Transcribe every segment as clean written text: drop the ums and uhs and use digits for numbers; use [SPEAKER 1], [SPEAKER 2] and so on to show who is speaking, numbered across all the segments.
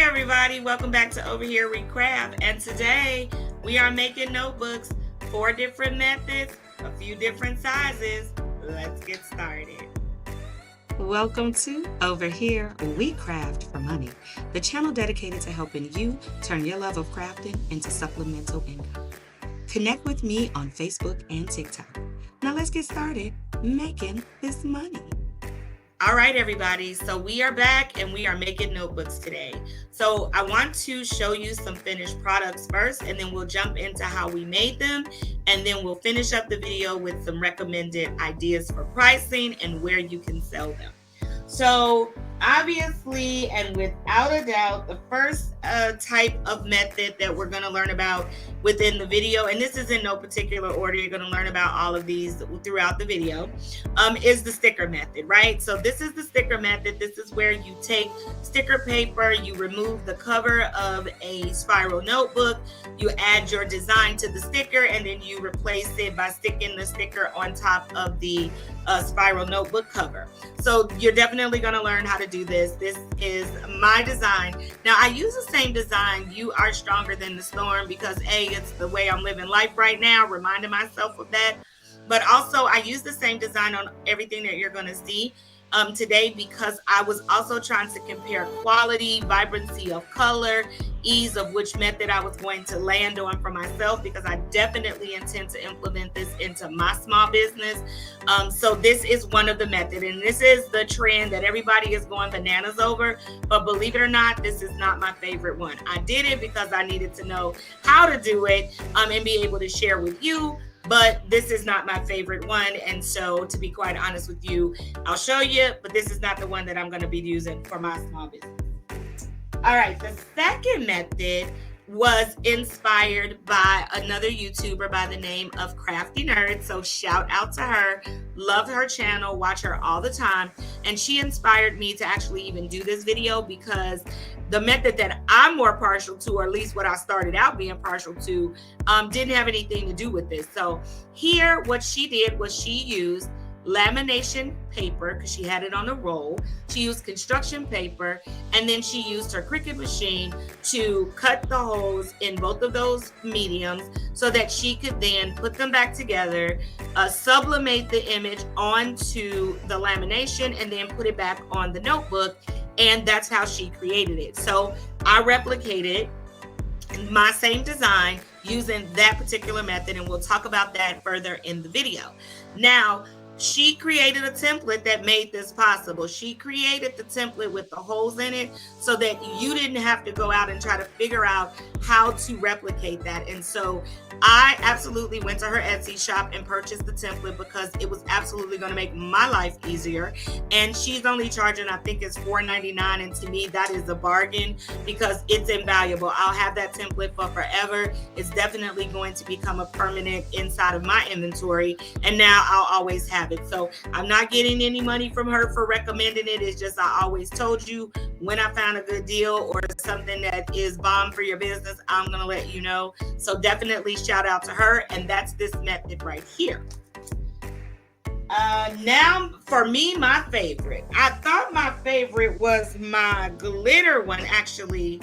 [SPEAKER 1] everybody, welcome back to Over Here We Craft, and today we are making notebooks, 4 different methods, a few different sizes. Let's get started.
[SPEAKER 2] Welcome to Over Here We Craft for Money, the channel dedicated to helping you turn your love of crafting into supplemental income. Connect with me on Facebook and TikTok. Now let's get started making this money.
[SPEAKER 1] All right, everybody, so we are back and we are making notebooks today. So I want to show you some finished products first, and then we'll jump into how we made them, and then we'll finish up the video with some recommended ideas for pricing and where you can sell them. So obviously, and without a doubt, the first type of method that we're going to learn about within the video, and this is in no particular order, you're going to learn about all of these throughout the video, is the sticker method, right? So this is the sticker method. This is where you take sticker paper, you remove the cover of a spiral notebook, you add your design to the sticker, and then you replace it by sticking the sticker on top of the spiral notebook cover. So you're definitely going to learn how to do this. This is my design. Now I use the same design, You Are Stronger Than the Storm, because it's the way I'm living life right now, reminding myself of that. But also I use the same design on everything that you're going to see today, because I was also trying to compare quality, vibrancy of color, ease of which method I was going to land on for myself, because I definitely intend to implement this into my small business. So this is one of the methods, and this is the trend that everybody is going bananas over. But believe it or not, this is not my favorite one. I did it because I needed to know how to do it and be able to share with you. But this is not my favorite one. And so to be quite honest with you, I'll show you, but this is not the one that I'm going to be using for my small business. All right, the second method was inspired by another YouTuber by the name of Crafty Nerd. So shout out to her. Love her channel, watch her all the time. And she inspired me to actually even do this video, because the method that I'm more partial to, or at least what I started out being partial to, didn't have anything to do with this. So here, what she did was she used lamination paper, because she had it on a roll. She used construction paper, and then she used her Cricut machine to cut the holes in both of those mediums so that she could then put them back together, sublimate the image onto the lamination, and then put it back on the notebook. And that's how she created it. So I replicated my same design using that particular method, and we'll talk about that further in the video. Now, she created a template that made this possible. She created the template with the holes in it so that you didn't have to go out and try to figure out how to replicate that. And so I absolutely went to her Etsy shop and purchased the template, because it was absolutely going to make my life easier. And she's only charging, I think it's $4.99. And to me, that is a bargain, because it's invaluable. I'll have that template for forever. It's definitely going to become a permanent inside of my inventory. And now I'll always have it. So I'm not getting any money from her for recommending it. It's just, I always told you, when I found a good deal or something that is bomb for your business, I'm going to let you know. So definitely shout out to her. And that's this method right here. Now for me, my favorite. I thought my favorite was my glitter one. Actually,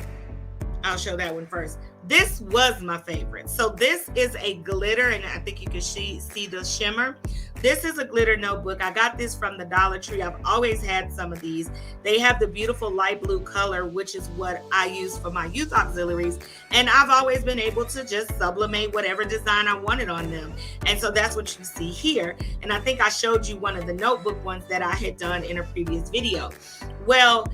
[SPEAKER 1] I'll show that one first. This was my favorite. So this is a glitter, and I think you can see the shimmer. This is a glitter notebook. I got this from the Dollar Tree. I've always had some of these. They have the beautiful light blue color, which is what I use for my youth auxiliaries. And I've always been able to just sublimate whatever design I wanted on them. And so that's what you see here. And I think I showed you one of the notebook ones that I had done in a previous video. Well,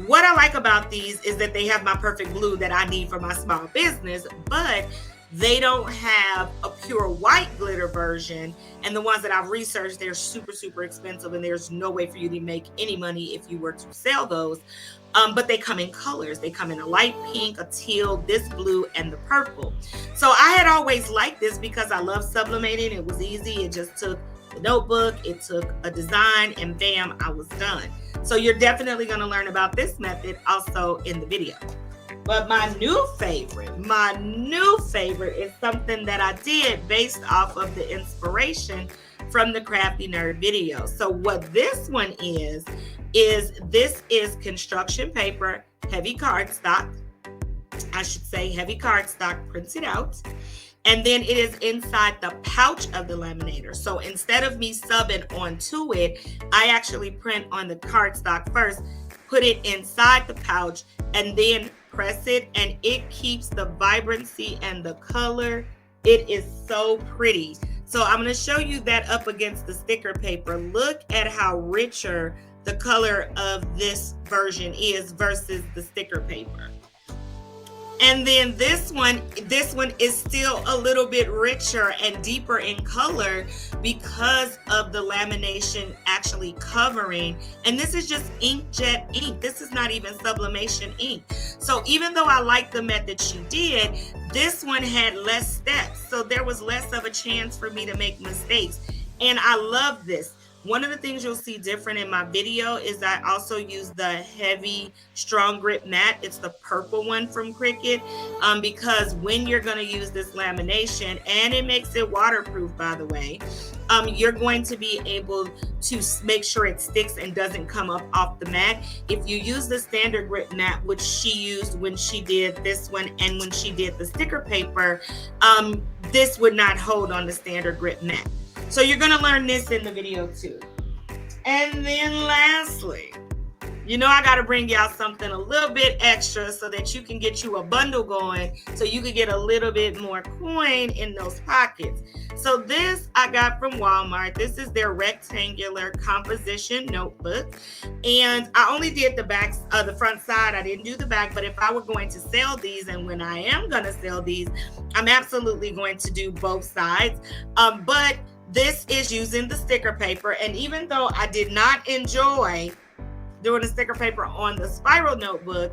[SPEAKER 1] what I like about these is that they have my perfect blue that I need for my small business, but they don't have a pure white glitter version. And the ones that I've researched, they're super, super expensive, and there's no way for you to make any money if you were to sell those. But they come in colors. They come in a light pink, a teal, this blue, and the purple. So I had always liked this because I love sublimating. It was easy. It just took the notebook, it took a design, and bam, I was done. So you're definitely going to learn about this method also in the video. But my new favorite is something that I did based off of the inspiration from the Crafty Nerd video. So what this one this is construction paper, heavy cardstock. I should say heavy cardstock printed out. And then it is inside the pouch of the laminator. So instead of me subbing onto it, I actually print on the cardstock first, put it inside the pouch, and then press it, and it keeps the vibrancy and the color. It is so pretty. So I'm going to show you that up against the sticker paper. Look at how richer the color of this version is versus the sticker paper. And then this one is still a little bit richer and deeper in color because of the lamination actually covering. And this is just inkjet ink. This is not even sublimation ink. So even though I like the method she did, this one had less steps. So there was less of a chance for me to make mistakes. And I love this. One of the things you'll see different in my video is I also use the heavy strong grip mat. It's the purple one from Cricut, because when you're going to use this lamination, and it makes it waterproof, by the way, you're going to be able to make sure it sticks and doesn't come up off the mat. If you use the standard grip mat, which she used when she did this one and when she did the sticker paper, this would not hold on the standard grip mat. So you're going to learn this in the video too. And then lastly, I got to bring y'all something a little bit extra so that you can get you a bundle going, so you can get a little bit more coin in those pockets. So this I got from Walmart. This is their rectangular composition notebook. And I only did the back, the front side. I didn't do the back, but if I were going to sell these, and when I am going to sell these, I'm absolutely going to do both sides. But this is using the sticker paper. And even though I did not enjoy doing the sticker paper on the spiral notebook,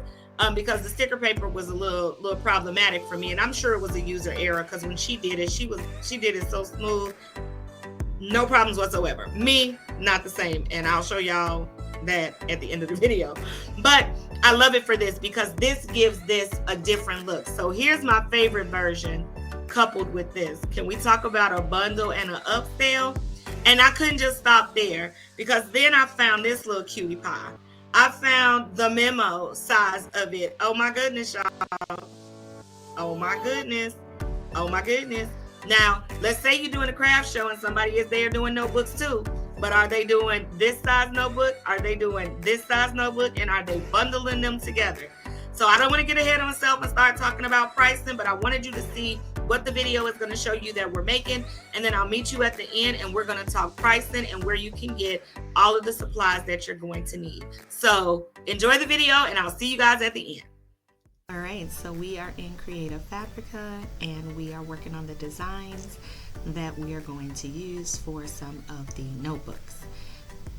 [SPEAKER 1] because the sticker paper was a little problematic for me, and I'm sure it was a user error, because when she did it, she did it so smooth, no problems whatsoever. Me, not the same, and I'll show y'all that at the end of the video. But I love it for this because this gives this a different look. So here's my favorite version coupled with this. Can we talk about a bundle and an upsell? And I couldn't just stop there, because then I found this little cutie pie. I found the memo size of it. Oh my goodness, y'all. Oh my goodness. Oh my goodness. Now, let's say you're doing a craft show and somebody is there doing notebooks too. But are they doing this size notebook? Are they doing this size notebook? And are they bundling them together? So I don't want to get ahead of myself and start talking about pricing, but I wanted you to see what the video is going to show you that we're making. And then I'll meet you at the end, and we're going to talk pricing and where you can get all of the supplies that you're going to need. So enjoy the video, and I'll see you guys at the end.
[SPEAKER 2] All right, so we are in Creative Fabrica, and we are working on the designs that we are going to use for some of the notebooks.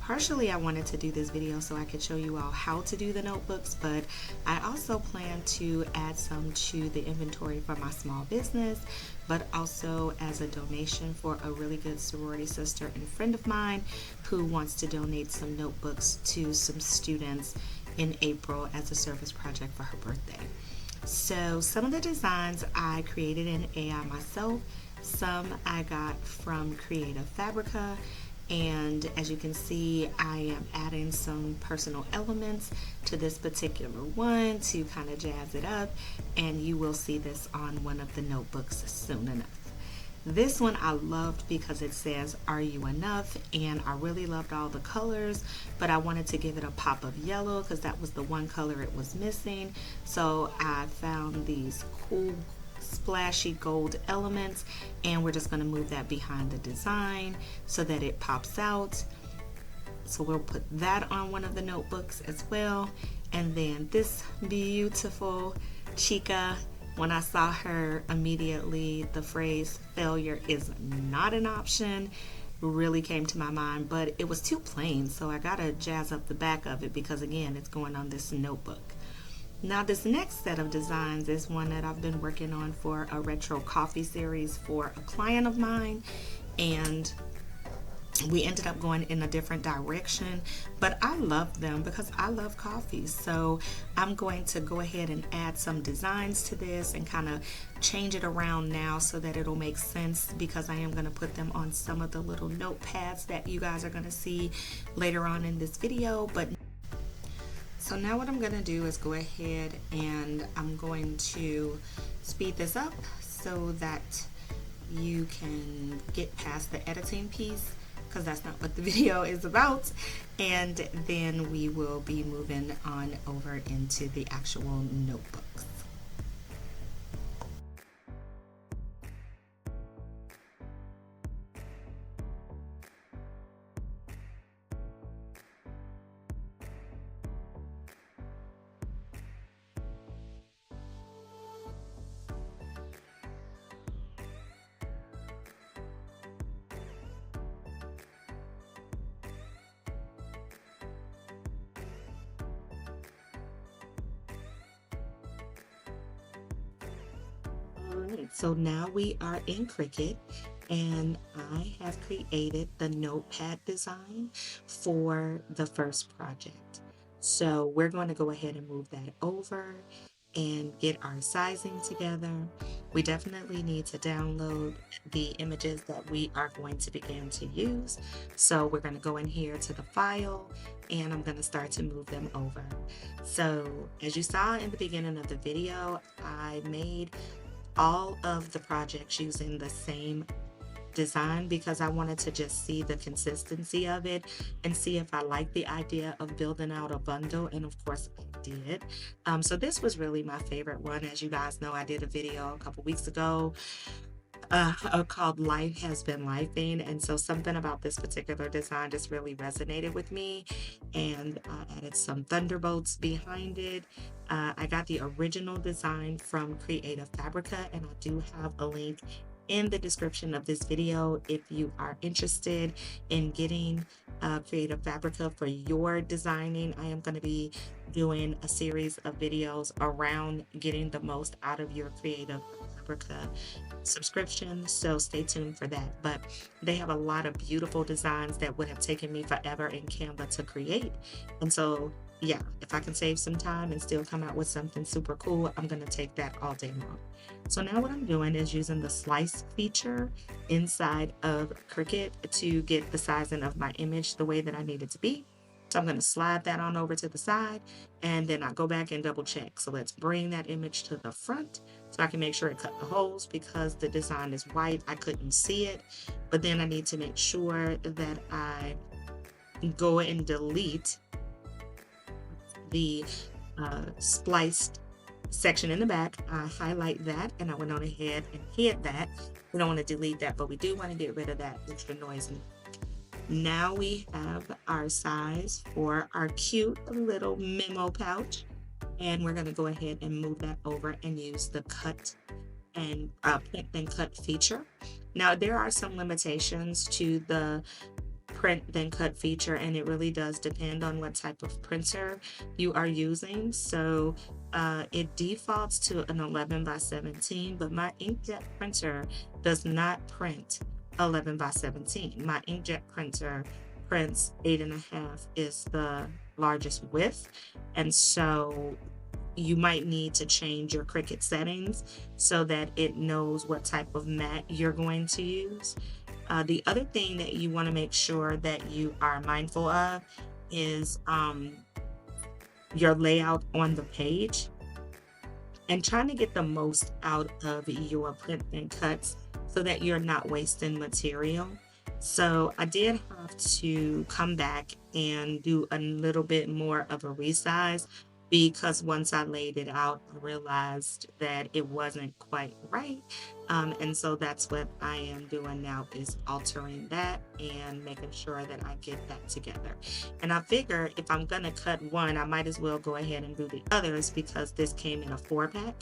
[SPEAKER 2] Partially, I wanted to do this video so I could show you all how to do the notebooks, but I also plan to add some to the inventory for my small business, but also as a donation for a really good sorority sister and friend of mine who wants to donate some notebooks to some students in April as a service project for her birthday. So some of the designs I created in AI myself, some I got from Creative Fabrica, and as you can see, I am adding some personal elements to this particular one to kind of jazz it up, and you will see this on one of the notebooks soon enough. This one I loved because it says, "Are you enough?" And I really loved all the colors, but I wanted to give it a pop of yellow because that was the one color it was missing. So I found these cool splashy gold elements, and we're just going to move that behind the design so that it pops out. So we'll put that on one of the notebooks as well. And then this beautiful chica, when I saw her, immediately the phrase "failure is not an option" really came to my mind, but it was too plain, so I gotta jazz up the back of it because again, it's going on this notebook. Now this next set of designs is one that I've been working on for a retro coffee series for a client of mine, and we ended up going in a different direction, but I love them because I love coffee. So I'm going to go ahead and add some designs to this and kind of change it around now so that it'll make sense, because I am going to put them on some of the little notepads that you guys are going to see later on in this video. But so now what I'm going to do is go ahead and I'm going to speed this up so that you can get past the editing piece, because that's not what the video is about, and then we will be moving on over into the actual notebooks. Alright, so now we are in Cricut, and I have created the notepad design for the first project. So we're going to go ahead and move that over and get our sizing together. We definitely need to download the images that we are going to begin to use. So we're going to go in here to the file, and I'm going to start to move them over. So as you saw in the beginning of the video, I made all of the projects using the same design because I wanted to just see the consistency of it and see if I liked the idea of building out a bundle, and of course I did. So this was really my favorite one. As you guys know, I did a video a couple weeks ago called Life Has Been Lifing, and so something about this particular design just really resonated with me, and I added some thunderbolts behind it. I got the original design from Creative Fabrica, and I do have a link in the description of this video if you are interested in getting Creative Fabrica for your designing. I am going to be doing a series of videos around getting the most out of your Creative Fabrica subscription, so stay tuned for that. But they have a lot of beautiful designs that would have taken me forever in Canva to create, and so yeah, if I can save some time and still come out with something super cool, I'm going to take that all day long. So now what I'm doing is using the slice feature inside of Cricut to get the sizing of my image the way that I need it to be. So I'm going to slide that on over to the side, and then I go back and double check. So let's bring that image to the front so I can make sure it cut the holes, because the design is white. I couldn't see it, but then I need to make sure that I go and delete the spliced section in the back. I highlight that, and I went on ahead and hid that. We don't want to delete that, but we do want to get rid of that extra noise. Now we have our size for our cute little memo pouch, and we're going to go ahead and move that over and use the cut and print then cut feature. Now there are some limitations to the print then cut feature, and it really does depend on what type of printer you are using. So it defaults to an 11 by 17, but my inkjet printer does not print 11 by 17. My inkjet printer prints 8.5 is the largest width, and so you might need to change your Cricut settings so that it knows what type of mat you're going to use. The other thing that you want to make sure that you are mindful of is your layout on the page, and trying to get the most out of your print and cuts so that you're not wasting material. So I did have to come back and do a little bit more of a resize, because once I laid it out, I realized that it wasn't quite right. And so that's what I am doing now, is altering that and making sure that I get that together. And I figure if I'm gonna cut one, I might as well go ahead and do the others, because this came in a 4-pack.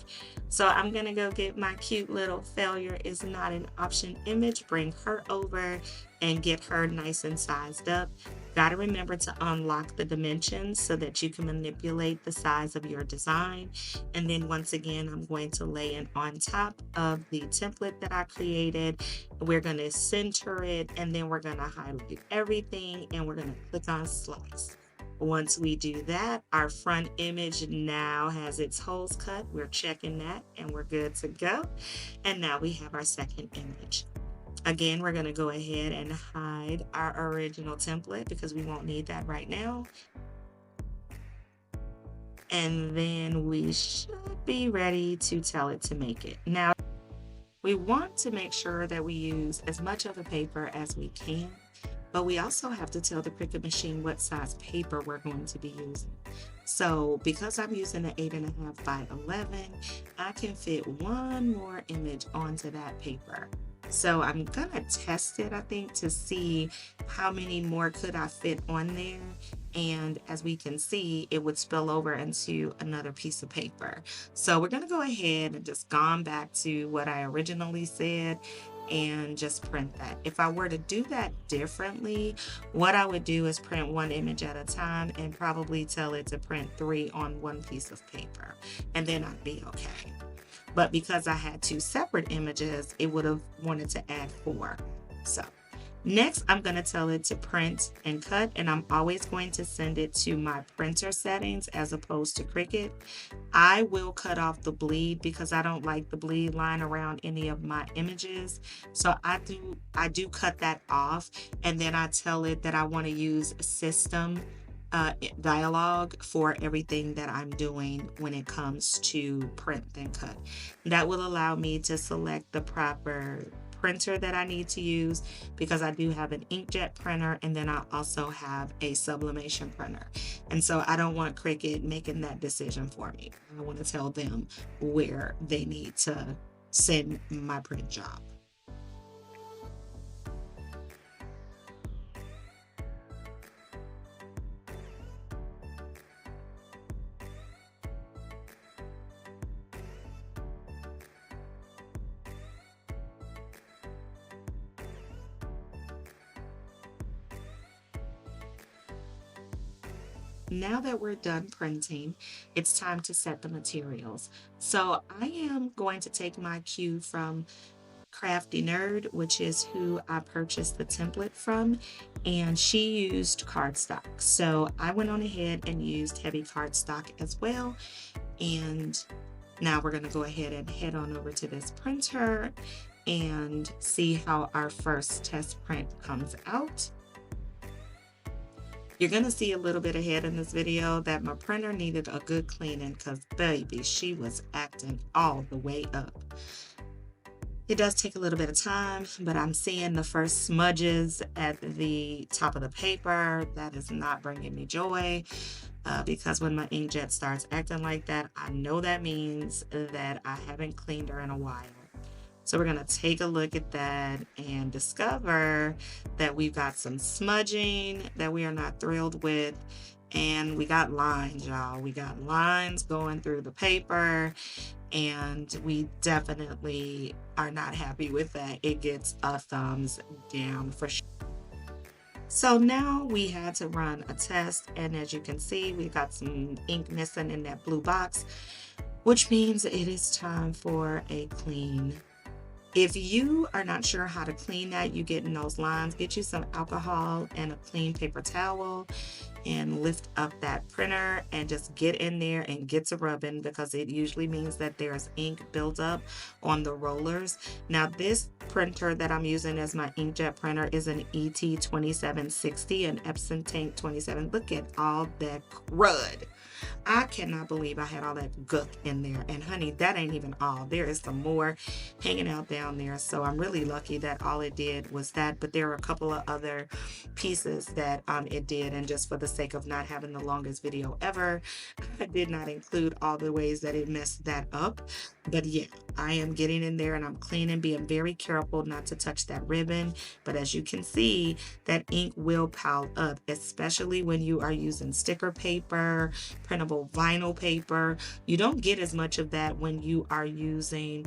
[SPEAKER 2] So I'm gonna go get my cute little failure is not an option image, bring her over and get her nice and sized up. Got to remember to unlock the dimensions so that you can manipulate the size of your design. And then once again, I'm going to lay it on top of the template that I created. We're going to center it, and then we're going to highlight everything, and we're going to click on slice. Once we do that, our front image now has its holes cut. We're checking that and we're good to go. And now we have our second image. Again, we're going to go ahead and hide our original template because we won't need that right now. And then we should be ready to tell it to make it. Now, we want to make sure that we use as much of the paper as we can, but we also have to tell the Cricut machine what size paper we're going to be using. So because I'm using an 8.5 by 11, I can fit one more image onto that paper. So I'm gonna test it, I think, to see how many more could I fit on there. And as we can see, it would spill over into another piece of paper. So we're gonna go ahead and just gone back to what I originally said and just print that. If I were to do that differently, what I would do is print one image at a time and probably tell it to print 3 on one piece of paper, and then I'd be okay. But because I had 2 separate images, it would have wanted to add 4. So next, I'm going to tell it to print and cut, and I'm always going to send it to my printer settings as opposed to Cricut. I will cut off the bleed because I don't like the bleed line around any of my images. So I do cut that off, and then I tell it that I want to use system dialogue for everything that I'm doing when it comes to print and cut. That will allow me to select the proper printer that I need to use because I do have an inkjet printer, and then I also have a sublimation printer. And so I don't want Cricut making that decision for me. I want to tell them where they need to send my print job. Now that we're done printing, it's time to set the materials. So I am going to take my cue from Crafty Nerd, which is who I purchased the template from, and she used cardstock. So I went on ahead and used heavy cardstock as well. And now we're going to go ahead and head on over to this printer and see how our first test print comes out. You're going to see a little bit ahead in this video that my printer needed a good cleaning because, baby, she was acting all the way up. It does take a little bit of time, but I'm seeing the first smudges at the top of the paper. That is not bringing me joy because when my inkjet starts acting like that, I know that means that I haven't cleaned her in a while. So we're going to take a look at that and discover that we've got some smudging that we are not thrilled with. And we got lines, y'all. We got lines going through the paper, and we definitely are not happy with that. It gets a thumbs down for sure. So now we had to run a test, and as you can see, we got some ink missing in that blue box, which means it is time for a clean. If you are not sure how to clean that, you get in those lines, get you some alcohol and a clean paper towel and lift up that printer and just get in there and get to rubbing because it usually means that there's ink built up on the rollers. Now this printer that I'm using as my inkjet printer is an ET2760, an Epson Tank 27. Look at all that crud. I cannot believe I had all that gook in there. And honey, that ain't even all. There is some more hanging out down there. So I'm really lucky that all it did was that. But there were a couple of other pieces that it did. And just for the sake of not having the longest video ever, I did not include all the ways that it messed that up. But yeah, I am getting in there and I'm cleaning, being very careful not to touch that ribbon. But as you can see, that ink will pile up, especially when you are using sticker paper, printable vinyl paper. You don't get as much of that when you are using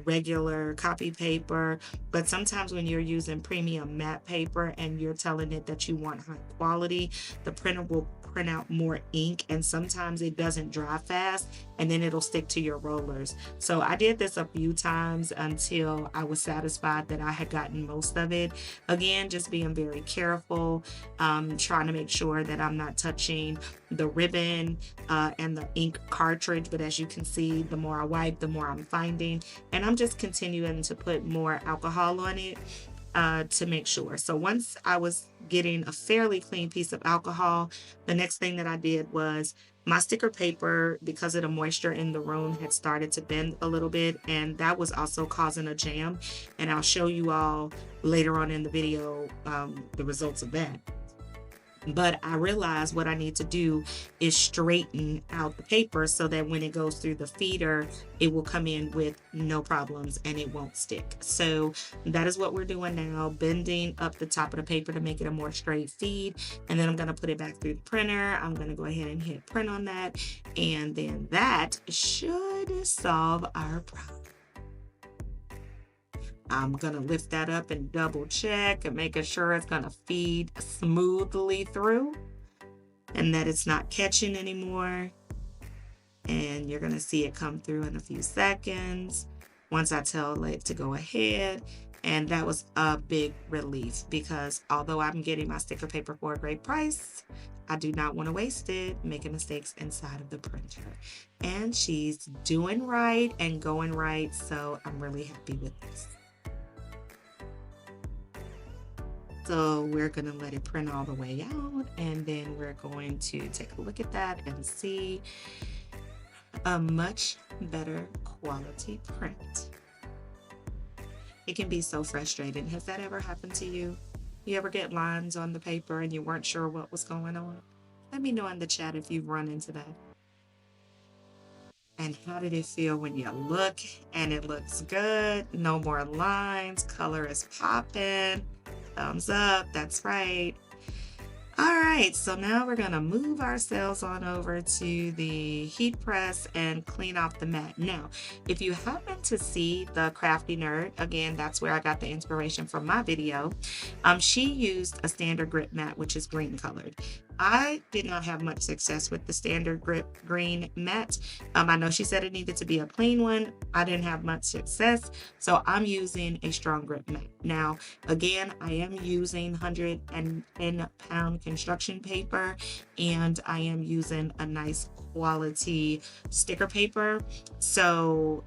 [SPEAKER 2] regular copy paper, but sometimes when you're using premium matte paper and you're telling it that you want high quality, the printer will print out more ink, and sometimes it doesn't dry fast and then it'll stick to your rollers. So I did this a few times until I was satisfied that I had gotten most of it. Again, just being very careful, trying to make sure that I'm not touching the ribbon and the ink cartridge. But as you can see, the more I wipe, the more I'm finding, and I'm just continuing to put more alcohol on it to make sure. So once I was getting a fairly clean piece of alcohol, the next thing that I did was my sticker paper, because of the moisture in the room, had started to bend a little bit, and that was also causing a jam. And I'll show you all later on in the video the results of that. But I realized what I need to do is straighten out the paper so that when it goes through the feeder, it will come in with no problems and it won't stick. So that is what we're doing now, bending up the top of the paper to make it a more straight feed. And then I'm going to put it back through the printer. I'm going to go ahead and hit print on that. And then that should solve our problem. I'm going to lift that up and double check and making sure it's going to feed smoothly through and that it's not catching anymore. And you're going to see it come through in a few seconds once I tell it to go ahead. And that was a big relief, because although I'm getting my sticker paper for a great price, I do not want to waste it making mistakes inside of the printer. And she's doing right and going right, so I'm really happy with this. So we're going to let it print all the way out, and then we're going to take a look at that and see a much better quality print. It can be so frustrating. Has that ever happened to you? You ever get lines on the paper and you weren't sure what was going on? Let me know in the chat if you've run into that. And how did it feel when you look and it looks good? No more lines, color is popping. Thumbs up, that's right. All right, so now we're gonna move ourselves on over to the heat press and clean off the mat. Now, if you happen to see the Crafty Nerd, again, that's where I got the inspiration from my video. She used a standard grip mat, which is green colored. I did not have much success with the standard grip green mat. I know she said it needed to be a clean one. I didn't have much success, so I'm using a strong grip mat. Now, again, I am using 110-pound construction paper, and I am using a nice quality sticker paper. So,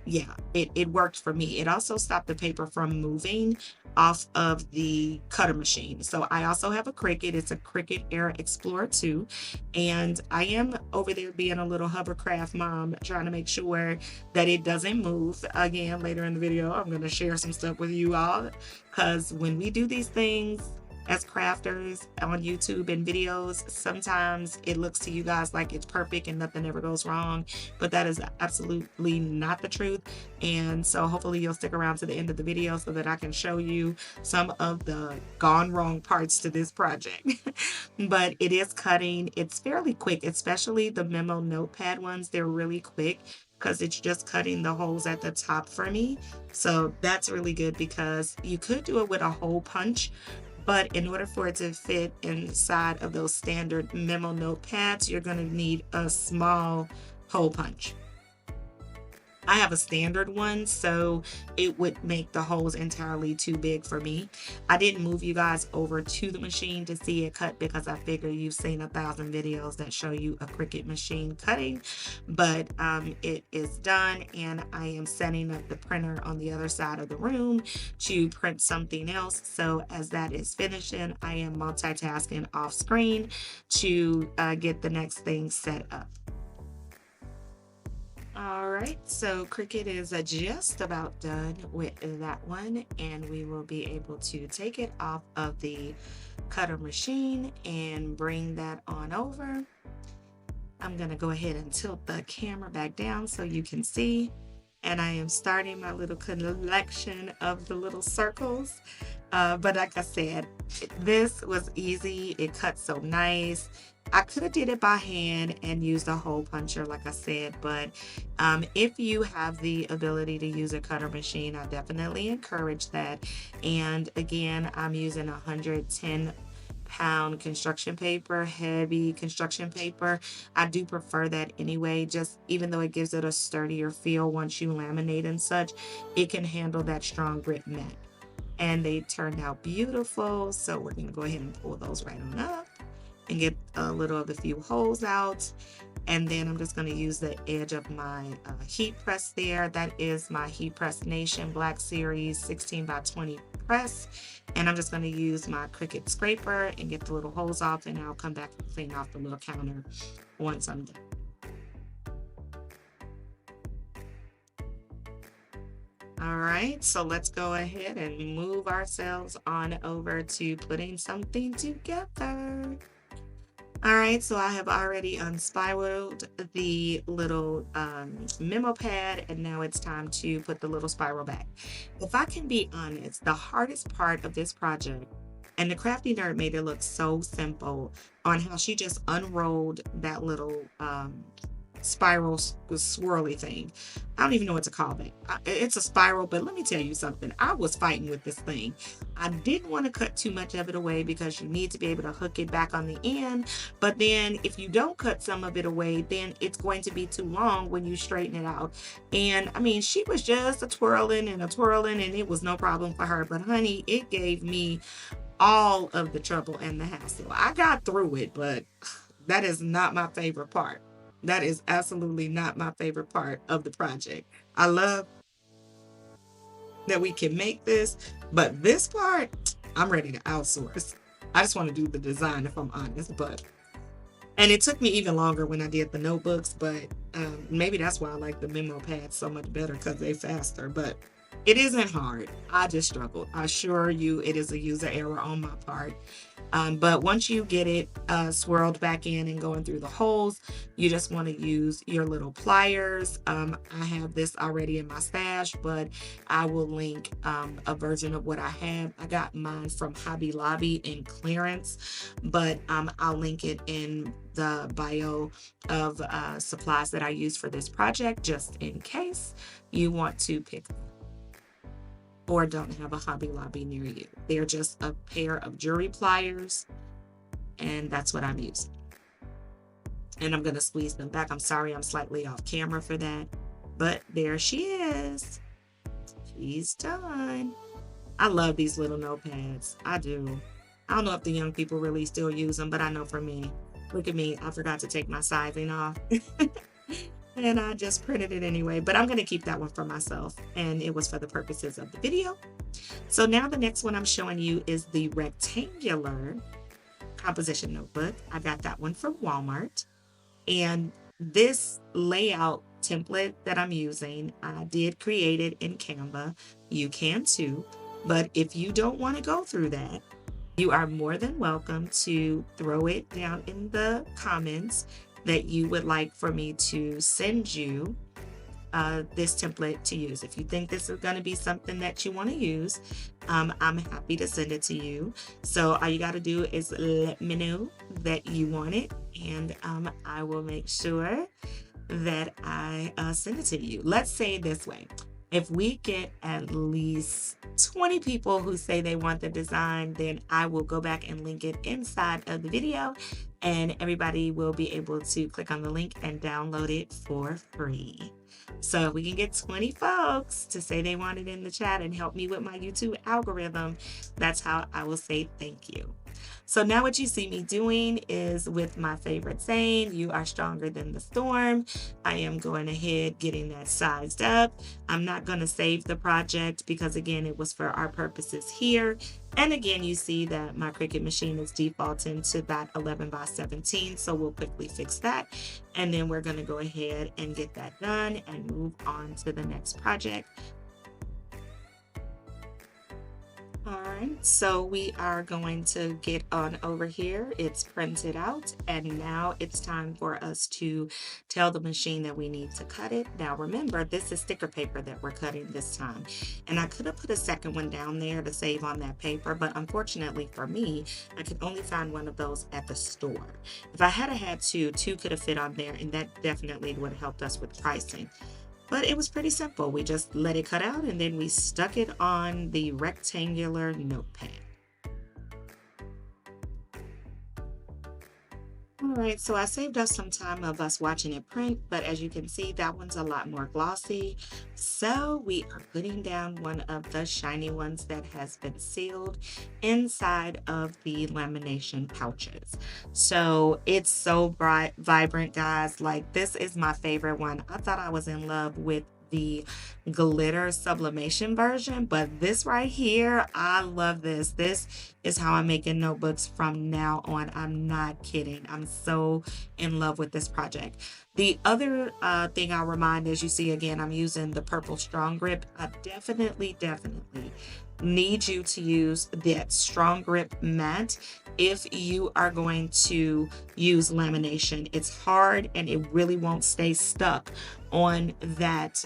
[SPEAKER 2] yeah, it worked for me. It also stopped the paper from moving off of the cutter machine. So I also have a Cricut. It's a Cricut Air Explorer 2, and I am over there being a little hovercraft mom, trying to make sure that it doesn't move. Again, later in the video, I'm going to share some stuff with you all, because when we do these things as crafters on YouTube and videos, sometimes it looks to you guys like it's perfect and nothing ever goes wrong, but that is absolutely not the truth. And so hopefully you'll stick around to the end of the video so that I can show you some of the gone wrong parts to this project. But it is cutting. It's fairly quick, especially the memo notepad ones. They're really quick because it's just cutting the holes at the top for me. So that's really good, because you could do it with a hole punch, but in order for it to fit inside of those standard memo notepads, you're going to need a small hole punch. I have a standard one, so it would make the holes entirely too big for me. I didn't move you guys over to the machine to see it cut, because I figure you've seen 1,000 videos that show you a Cricut machine cutting. But it is done, and I am setting up the printer on the other side of the room to print something else. So as that is finishing, I am multitasking off screen to get the next thing set up. All right, so Cricut is just about done with that one, and we will be able to take it off of the cutter machine and bring that on over. I'm going to go ahead and tilt the camera back down so you can see, and I am starting my little collection of the little circles. But like I said, this was easy. It cut so nice. I could have did it by hand and used a hole puncher, like I said, but if you have the ability to use a cutter machine, I definitely encourage that. And again, I'm using 110 pound construction paper, heavy construction paper. I do prefer that anyway, just even though it gives it a sturdier feel once you laminate and such, it can handle that strong grit mat. And they turned out beautiful. So we're going to go ahead and pull those right on up and get a little of the few holes out. And then I'm just going to use the edge of my heat press there. That is my Heat Press Nation Black Series 16 by 20 press. And I'm just going to use my Cricut scraper and get the little holes off, and I'll come back and clean off the little counter once I'm done. All right, so let's go ahead and move ourselves on over to putting something together. All right, so I have already unspiraled the little memo pad, and now it's time to put the little spiral back. If I can be honest, the hardest part of this project, and the Crafty Nerd made it look so simple on how she just unrolled that little spiral swirly thing. I don't even know what to call that. It's a spiral, but let me tell you something. I was fighting with this thing. I didn't want to cut too much of it away because you need to be able to hook it back on the end. But then if you don't cut some of it away, then it's going to be too long when you straighten it out. And I mean, she was just a twirling, and it was no problem for her. But honey, it gave me all of the trouble and the hassle. I got through it, but that is not my favorite part. That is absolutely not my favorite part of the project. I love that we can make this, but this part, I'm ready to outsource. I just want to do the design, if I'm honest, and it took me even longer when I did the notebooks, but maybe that's why I like the memo pads so much better, because they're faster, but it isn't hard. I just struggled. I assure you it is a user error on my part. But once you get it swirled back in and going through the holes, you just want to use your little pliers. I have this already in my stash, but I will link a version of what I have. I got mine from Hobby Lobby in clearance, but I'll link it in the bio of supplies that I use for this project, just in case you want to pick them or don't have a Hobby Lobby near you. They're just a pair of jewelry pliers, and that's what I'm using. And I'm gonna squeeze them back. I'm sorry I'm slightly off camera for that, but there she is. She's done. I love these little notepads. I do. I don't know if the young people really still use them, but I know for me. Look at me, I forgot to take my sizing off. And I just printed it anyway, but I'm going to keep that one for myself, and it was for the purposes of the video. So now the next one I'm showing you is the rectangular composition notebook. I got that one from Walmart, and this layout template that I'm using, I did create it in Canva. You can too, but if you don't want to go through that, you are more than welcome to throw it down in the comments that you would like for me to send you this template to use. If you think this is going to be something that you want to use, I'm happy to send it to you. So all you got to do is let me know that you want it, and I will make sure that I send it to you. Let's say it this way. If we get at least 20 people who say they want the design, then I will go back and link it inside of the video, and everybody will be able to click on the link and download it for free. So if we can get 20 folks to say they want it in the chat and help me with my YouTube algorithm, that's how I will say thank you. So now what you see me doing is with my favorite saying, you are stronger than the storm. I am going ahead getting that sized up. I'm not going to save the project because again, it was for our purposes here. And again, you see that my Cricut machine is defaulting to that 11 by 17. So we'll quickly fix that. And then we're going to go ahead and get that done and move on to the next project. All right, so we are going to get on over here. It's printed out, and now it's time for us to tell the machine that we need to cut it. Now remember, this is sticker paper that we're cutting this time, and I could have put a second one down there to save on that paper, but unfortunately for me, I could only find one of those at the store. If I had two could have fit on there, and that definitely would have helped us with pricing. But it was pretty simple. We just let it cut out and then we stuck it on the rectangular notepad. All right, so I saved us some time of us watching it print, but as you can see, that one's a lot more glossy. So we are putting down one of the shiny ones that has been sealed inside of the lamination pouches. So it's so bright, vibrant, guys. Like, this is my favorite one. I thought I was in love with the glitter sublimation version, but this right here, I love this. This is how I'm making notebooks from now on. I'm not kidding. I'm so in love with this project. The other thing I'll remind, as you see again, I'm using the purple strong grip. I definitely need you to use that strong grip mat if you are going to use lamination. It's hard and it really won't stay stuck on that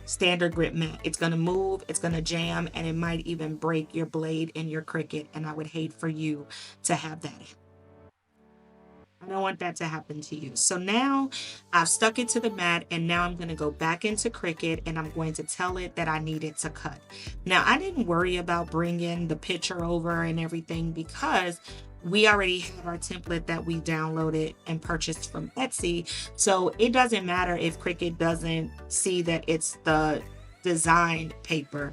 [SPEAKER 2] standard grip mat. It's going to move, it's going to jam, and it might even break your blade in your Cricut, and I would hate for you to have that. I don't want that to happen to you. So now I've stuck it to the mat, and now I'm going to go back into Cricut and I'm going to tell it that I need it to cut. Now, I didn't worry about bringing the picture over and everything because we already have our template that we downloaded and purchased from Etsy. So it doesn't matter if Cricut doesn't see that it's the designed paper.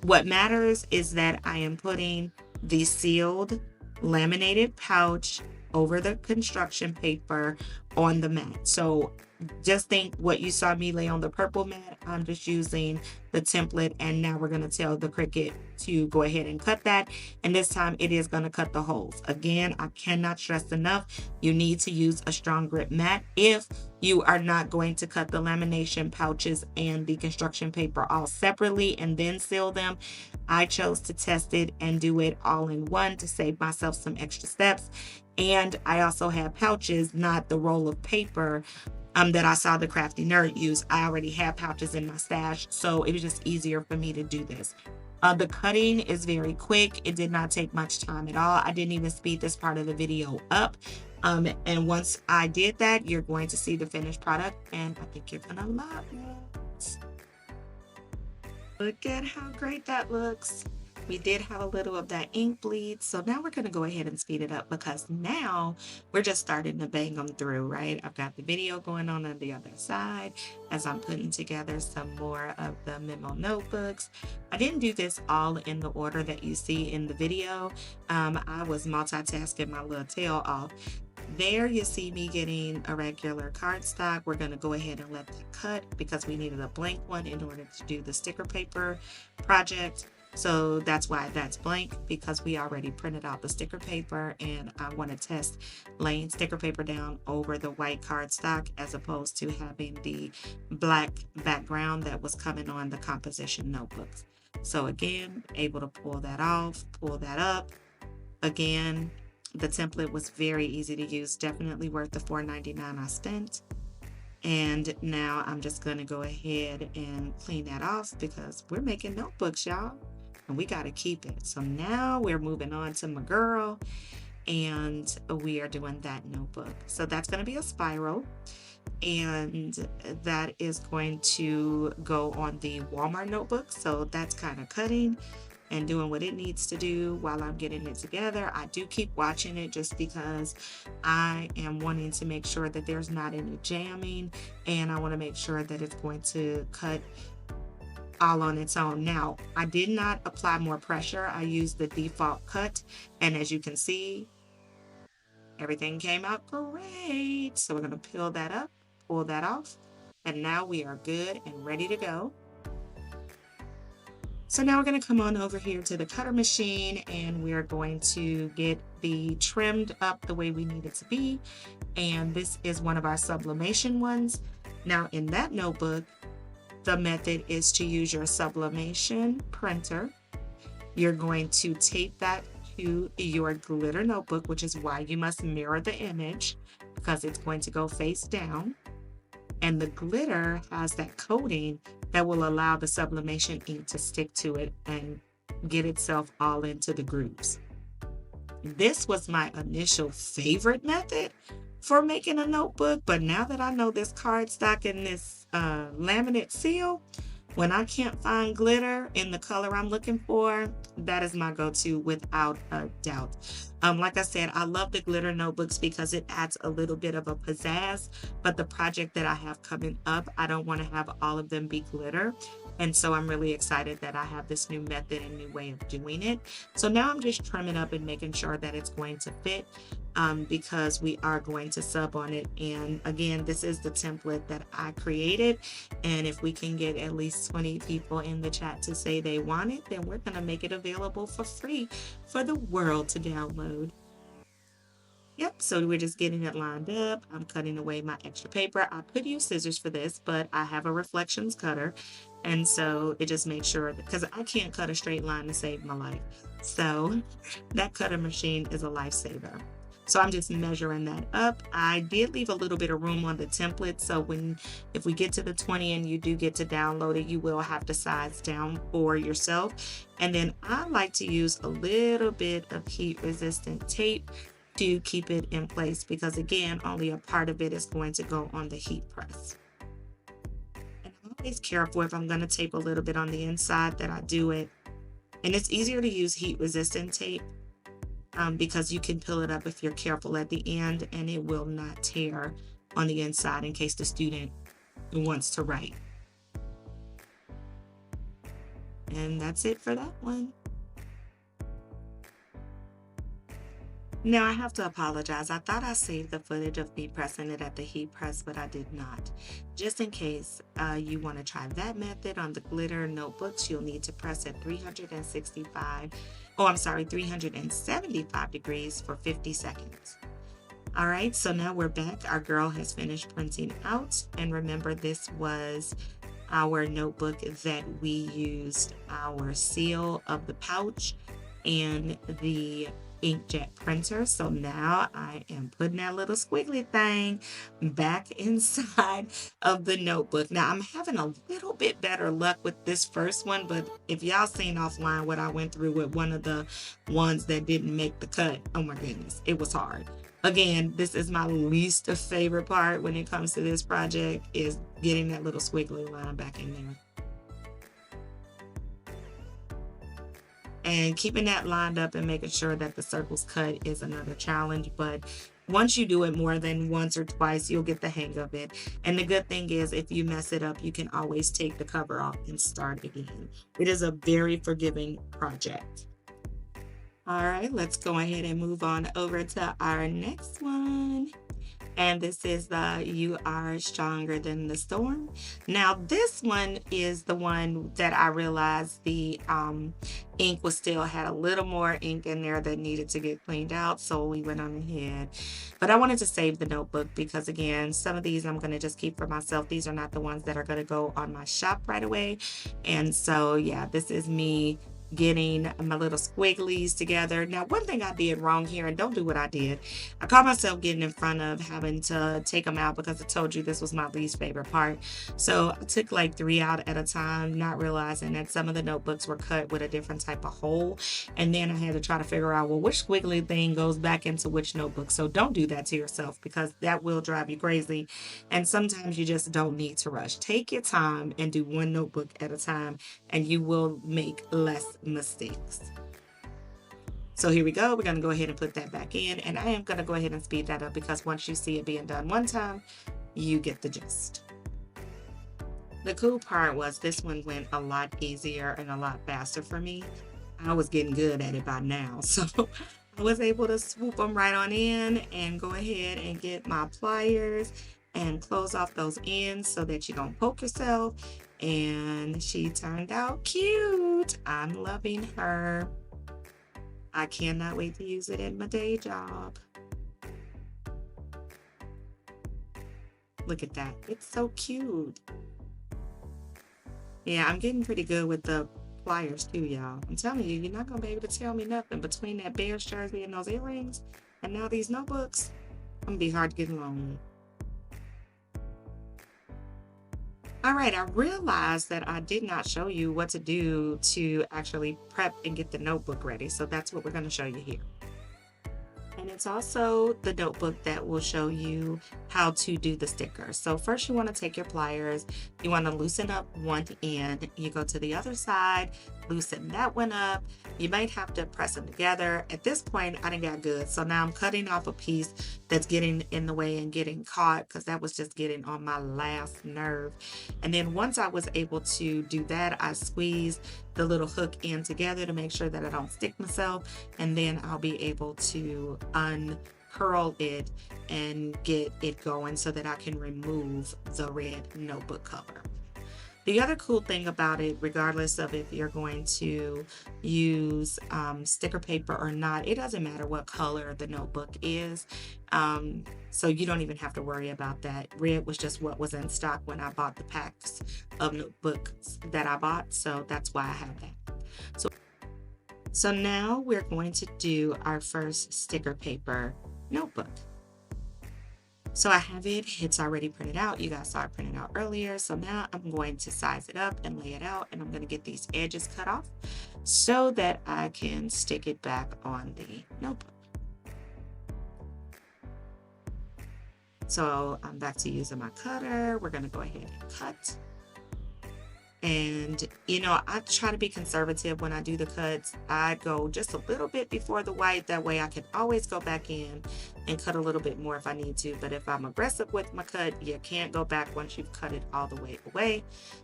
[SPEAKER 2] What matters is that I am putting the sealed laminated pouch over the construction paper on the mat. So just think what you saw me lay on the purple mat. I'm just using the template, and now we're going to tell the Cricut to go ahead and cut that. And this time it is going to cut the holes. Again, I cannot stress enough, you need to use a strong grip mat if you are not going to cut the lamination pouches and the construction paper all separately and then seal them. I chose to test it and do it all in one to save myself some extra steps. And I also have pouches, not the roll of paper that I saw the Crafty Nerd use. I already have pouches in my stash, so it was just easier for me to do this. The cutting is very quick. It did not take much time at all. I didn't even speed this part of the video up. And once I did that, you're going to see the finished product, and I think you're gonna love it. Look at how great that looks. We did have a little of that ink bleed, so now we're going to go ahead and speed it up because now we're just starting to bang them through, right? I've got the video going on the other side as I'm putting together some more of the memo notebooks. I didn't do this all in the order that you see in the video. I was multitasking my little tail off. There you see me getting a regular cardstock. We're going to go ahead and let that cut because we needed a blank one in order to do the sticker paper project. So that's why that's blank, because we already printed out the sticker paper, and I want to test laying sticker paper down over the white cardstock as opposed to having the black background that was coming on the composition notebooks. So again, able to pull that off, pull that up. Again, the template was very easy to use, definitely worth the $4.99 I spent. And now I'm just going to go ahead and clean that off because we're making notebooks, y'all. And we got to keep it. So now we're moving on to my girl, and we are doing that notebook. So that's going to be a spiral, and that is going to go on the Walmart notebook. So that's kind of cutting and doing what it needs to do while I'm getting it together. I do keep watching it just because I am wanting to make sure that there's not any jamming, and I want to make sure that it's going to cut all on its own. Now, I did not apply more pressure. I used the default cut, and as you can see, everything came out great. So we're going to peel that up, pull that off, and now we are good and ready to go. So now we're going to come on over here to the cutter machine, and we're going to get the trimmed up the way we need it to be. And this is one of our sublimation ones. Now in that notebook, the method is to use your sublimation printer. You're going to tape that to your glitter notebook, which is why you must mirror the image because it's going to go face down. And the glitter has that coating that will allow the sublimation ink to stick to it and get itself all into the grooves. This was my initial favorite method for making a notebook, but now that I know this cardstock and this laminate seal, When I can't find glitter in the color I'm looking for, that is my go-to without a doubt. Like I said, I love the glitter notebooks because it adds a little bit of a pizzazz, but the project that I have coming up, I don't want to have all of them be glitter. And so I'm really excited that I have this new method and new way of doing it. So now I'm just trimming up and making sure that it's going to fit, because we are going to sub on it. And again, this is the template that I created. And if we can get at least 20 people in the chat to say they want it, then we're going to make it available for free for the world to download. Yep, so we're just getting it lined up. I'm cutting away my extra paper. I could use scissors for this, but I have a reflections cutter. And so it just makes sure, because I can't cut a straight line to save my life. So that cutter machine is a lifesaver. So I'm just measuring that up. I did leave a little bit of room on the template. So if we get to the 20 and you do get to download it, you will have to size down for yourself. And then I like to use a little bit of heat resistant tape to keep it in place, because again, only a part of it is going to go on the heat press. And I'm always careful if I'm going to tape a little bit on the inside that I do it. And it's easier to use heat resistant tape because you can peel it up if you're careful at the end, and it will not tear on the inside in case the student wants to write. And that's it for that one. Now I have to apologize. I thought I saved the footage of me pressing it at the heat press, but I did not. Just in case you want to try that method on the glitter notebooks, you'll need to press at 375 degrees for 50 seconds. All right, so now we're back. Our girl has finished printing out. And remember, this was our notebook that we used our seal of the pouch and the inkjet printer. So now I am putting that little squiggly thing back inside of the notebook. Now I'm having a little bit better luck with this first one, but if y'all seen offline what I went through with one of the ones that didn't make the cut, oh my goodness, it was hard. Again, this is my least favorite part when it comes to this project, is getting that little squiggly line back in there. And keeping that lined up and making sure that the circle's cut is another challenge. But once you do it more than once or twice, you'll get the hang of it. And the good thing is, if you mess it up, you can always take the cover off and start again. It is a very forgiving project. All right, let's go ahead and move on over to our next one. And this is the You Are Stronger Than the Storm. Now, this one is the one that I realized the ink had a little more ink in there that needed to get cleaned out. So we went on ahead. But I wanted to save the notebook because, again, some of these I'm going to just keep for myself. These are not the ones that are going to go on my shop right away. And so, yeah, this is me getting my little squigglies together. Now, one thing I did wrong here, and don't do what I did. I caught myself getting in front of having to take them out because I told you this was my least favorite part. So I took like 3 out at a time, not realizing that some of the notebooks were cut with a different type of hole. And then I had to try to figure out, well, which squiggly thing goes back into which notebook. So don't do that to yourself, because that will drive you crazy. And sometimes you just don't need to rush. Take your time and do one notebook at a time, and you will make less mistakes. So here we go. We're going to go ahead and put that back in, and I am going to go ahead and speed that up because once you see it being done one time, you get the gist. The cool part was this one went a lot easier and a lot faster for me. I was getting good at it by now, so I was able to swoop them right on in and go ahead and get my pliers and close off those ends so that you don't poke yourself. And she turned out cute. I'm loving her. I cannot wait to use it in my day job. Look at that. It's so cute. Yeah, I'm getting pretty good with the pliers too, y'all. I'm telling you, you're not going to be able to tell me nothing between that Bears jersey and those earrings and now these notebooks. I'm going to be hard to get along with. All right, I realized that I did not show you what to do to actually prep and get the notebook ready. So that's what we're going to show you here. And it's also the notebook that will show you how to do the stickers. So first you want to take your pliers, you want to loosen up one end, you go to the other side, loosen that one up. You might have to press them together. At this point, I didn't got good. So now I'm cutting off a piece that's getting in the way and getting caught because that was just getting on my last nerve. And then once I was able to do that, I squeezed the little hook in together to make sure that I don't stick myself. And then I'll be able to uncurl it and get it going so that I can remove the red notebook cover. The other cool thing about it, regardless of if you're going to use sticker paper or not, it doesn't matter what color the notebook is. So you don't even have to worry about that. Red was just what was in stock when I bought the packs of notebooks that I bought. So that's why I have that. So now we're going to do our first sticker paper notebook. So I have it, it's already printed out. You guys saw it printed out earlier. So now I'm going to size it up and lay it out, and I'm going to get these edges cut off so that I can stick it back on the notebook. So I'm back to using my cutter. We're going to go ahead and cut. And, you know, I try to be conservative when I do the cuts. I go just a little bit before the white. That way I can always go back in and cut a little bit more if I need to. But if I'm aggressive with my cut, you can't go back once you've cut it all the way away.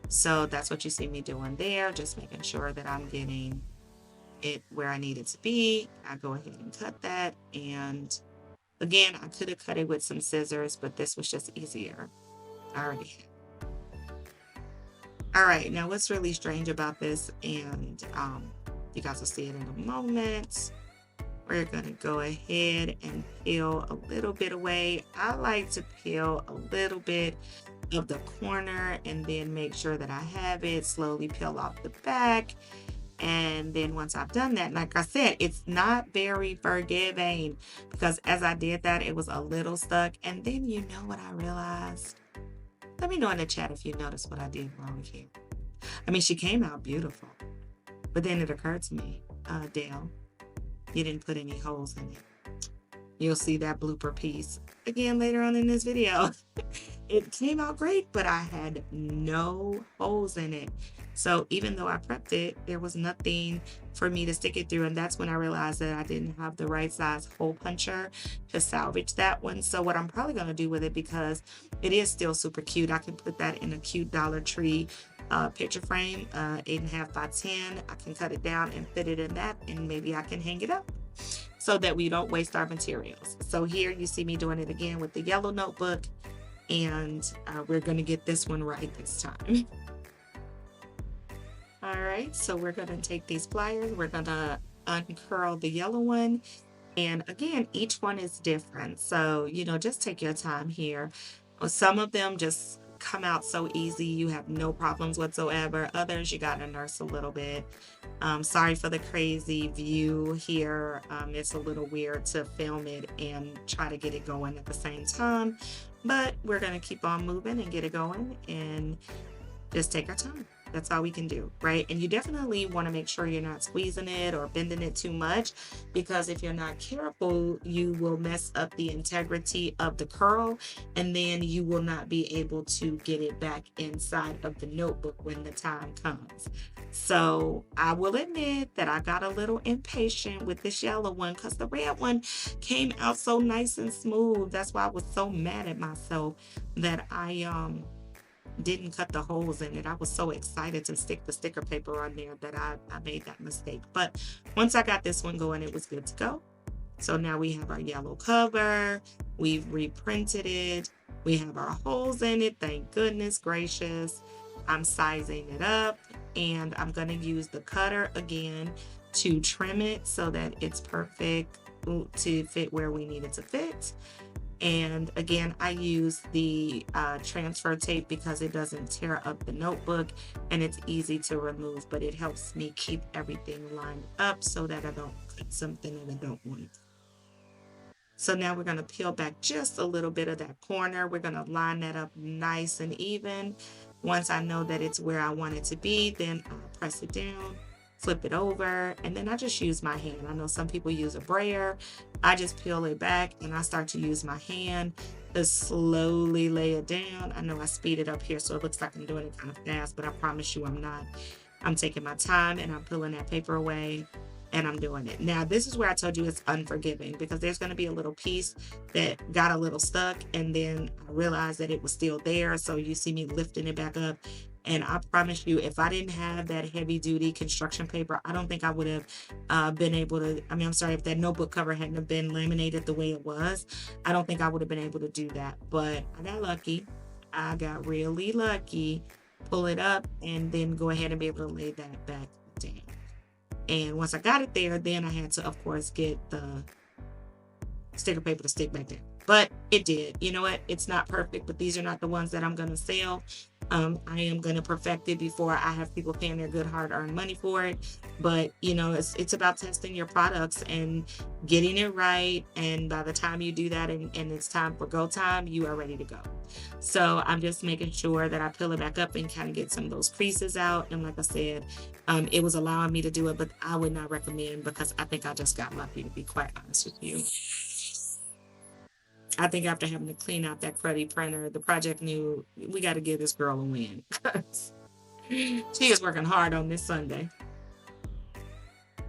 [SPEAKER 2] So that's what you see me doing there. Just making sure that I'm getting it where I need it to be. I go ahead and cut that. And again, I could have cut it with some scissors, but this was just easier. I already had. All right, now what's really strange about this, and you guys will see it in a moment, we're gonna go ahead and peel a little bit away. I like to peel a little bit of the corner and then make sure that I have it, slowly peel off the back. And then once I've done that, like I said, it's not very forgiving because as I did that, it was a little stuck. And then you know what I realized? Let me know in the chat if you noticed what I did wrong here. I mean, she came out beautiful, but then it occurred to me, Dale, you didn't put any holes in it. You'll see that blooper piece again later on in this video. It came out great, but I had no holes in it. So even though I prepped it, there was nothing for me to stick it through. And that's when I realized that I didn't have the right size hole puncher to salvage that one. So what I'm probably going to do with it, because it is still super cute, I can put that in a cute Dollar Tree picture frame, 8.5 by 10. I can cut it down and fit it in that, and maybe I can hang it up so that we don't waste our materials. So here you see me doing it again with the yellow notebook, and we're going to get this one right this time. All right, so we're going to take these pliers, we're going to uncurl the yellow one, and again, each one is different. So, you know, just take your time here. Some of them just come out so easy, you have no problems whatsoever. Others, you got to nurse a little bit. Sorry for the crazy view here. It's a little weird to film it and try to get it going at the same time, but we're going to keep on moving and get it going and just take our time. That's all we can do, right? And you definitely want to make sure you're not squeezing it or bending it too much, because if you're not careful, you will mess up the integrity of the curl, and then you will not be able to get it back inside of the notebook when the time comes. So I will admit that I got a little impatient with this yellow one because the red one came out so nice and smooth. That's why I was so mad at myself that I didn't cut the holes in it. I was so excited to stick the sticker paper on there that I made that mistake. But once I got this one going, it was good to go. So now we have our yellow cover. We've reprinted it. We have our holes in it. Thank goodness gracious. I'm sizing it up, and I'm going to use the cutter again to trim it so that it's perfect to fit where we need it to fit. And again, I use the transfer tape because it doesn't tear up the notebook and it's easy to remove, but it helps me keep everything lined up so that I don't cut something that I don't want. So now we're going to peel back just a little bit of that corner. We're going to line that up nice and even. Once I know that it's where I want it to be, then I'll press it down, flip it over, and then I just use my hand. I know some people use a brayer. I just peel it back and I start to use my hand to slowly lay it down. I know I speed it up here so it looks like I'm doing it kind of fast, but I promise you I'm not. I'm taking my time and I'm peeling that paper away and I'm doing it. Now, this is where I told you it's unforgiving, because there's going to be a little piece that got a little stuck, and then I realized that it was still there. So you see me lifting it back up. And I promise you, if I didn't have that heavy duty construction paper, I don't think I would have been able to. I mean, I'm sorry, if that notebook cover hadn't have been laminated the way it was, I don't think I would have been able to do that. But I got lucky. I got really lucky. Pull it up and then go ahead and be able to lay that back down. And once I got it there, then I had to, of course, get the sticker paper to stick back there. But it did. You know what? It's not perfect, but these are not the ones that I'm going to sell. I am going to perfect it before I have people paying their good hard-earned money for it. But, you know, it's about testing your products and getting it right. And by the time you do that and it's time for go time, you are ready to go. So I'm just making sure that I peel it back up and kind of get some of those creases out. And like I said, it was allowing me to do it, but I would not recommend, because I think I just got lucky, to be quite honest with you. I think after having to clean out that cruddy printer, the project knew we got to give this girl a win. She is working hard on this Sunday.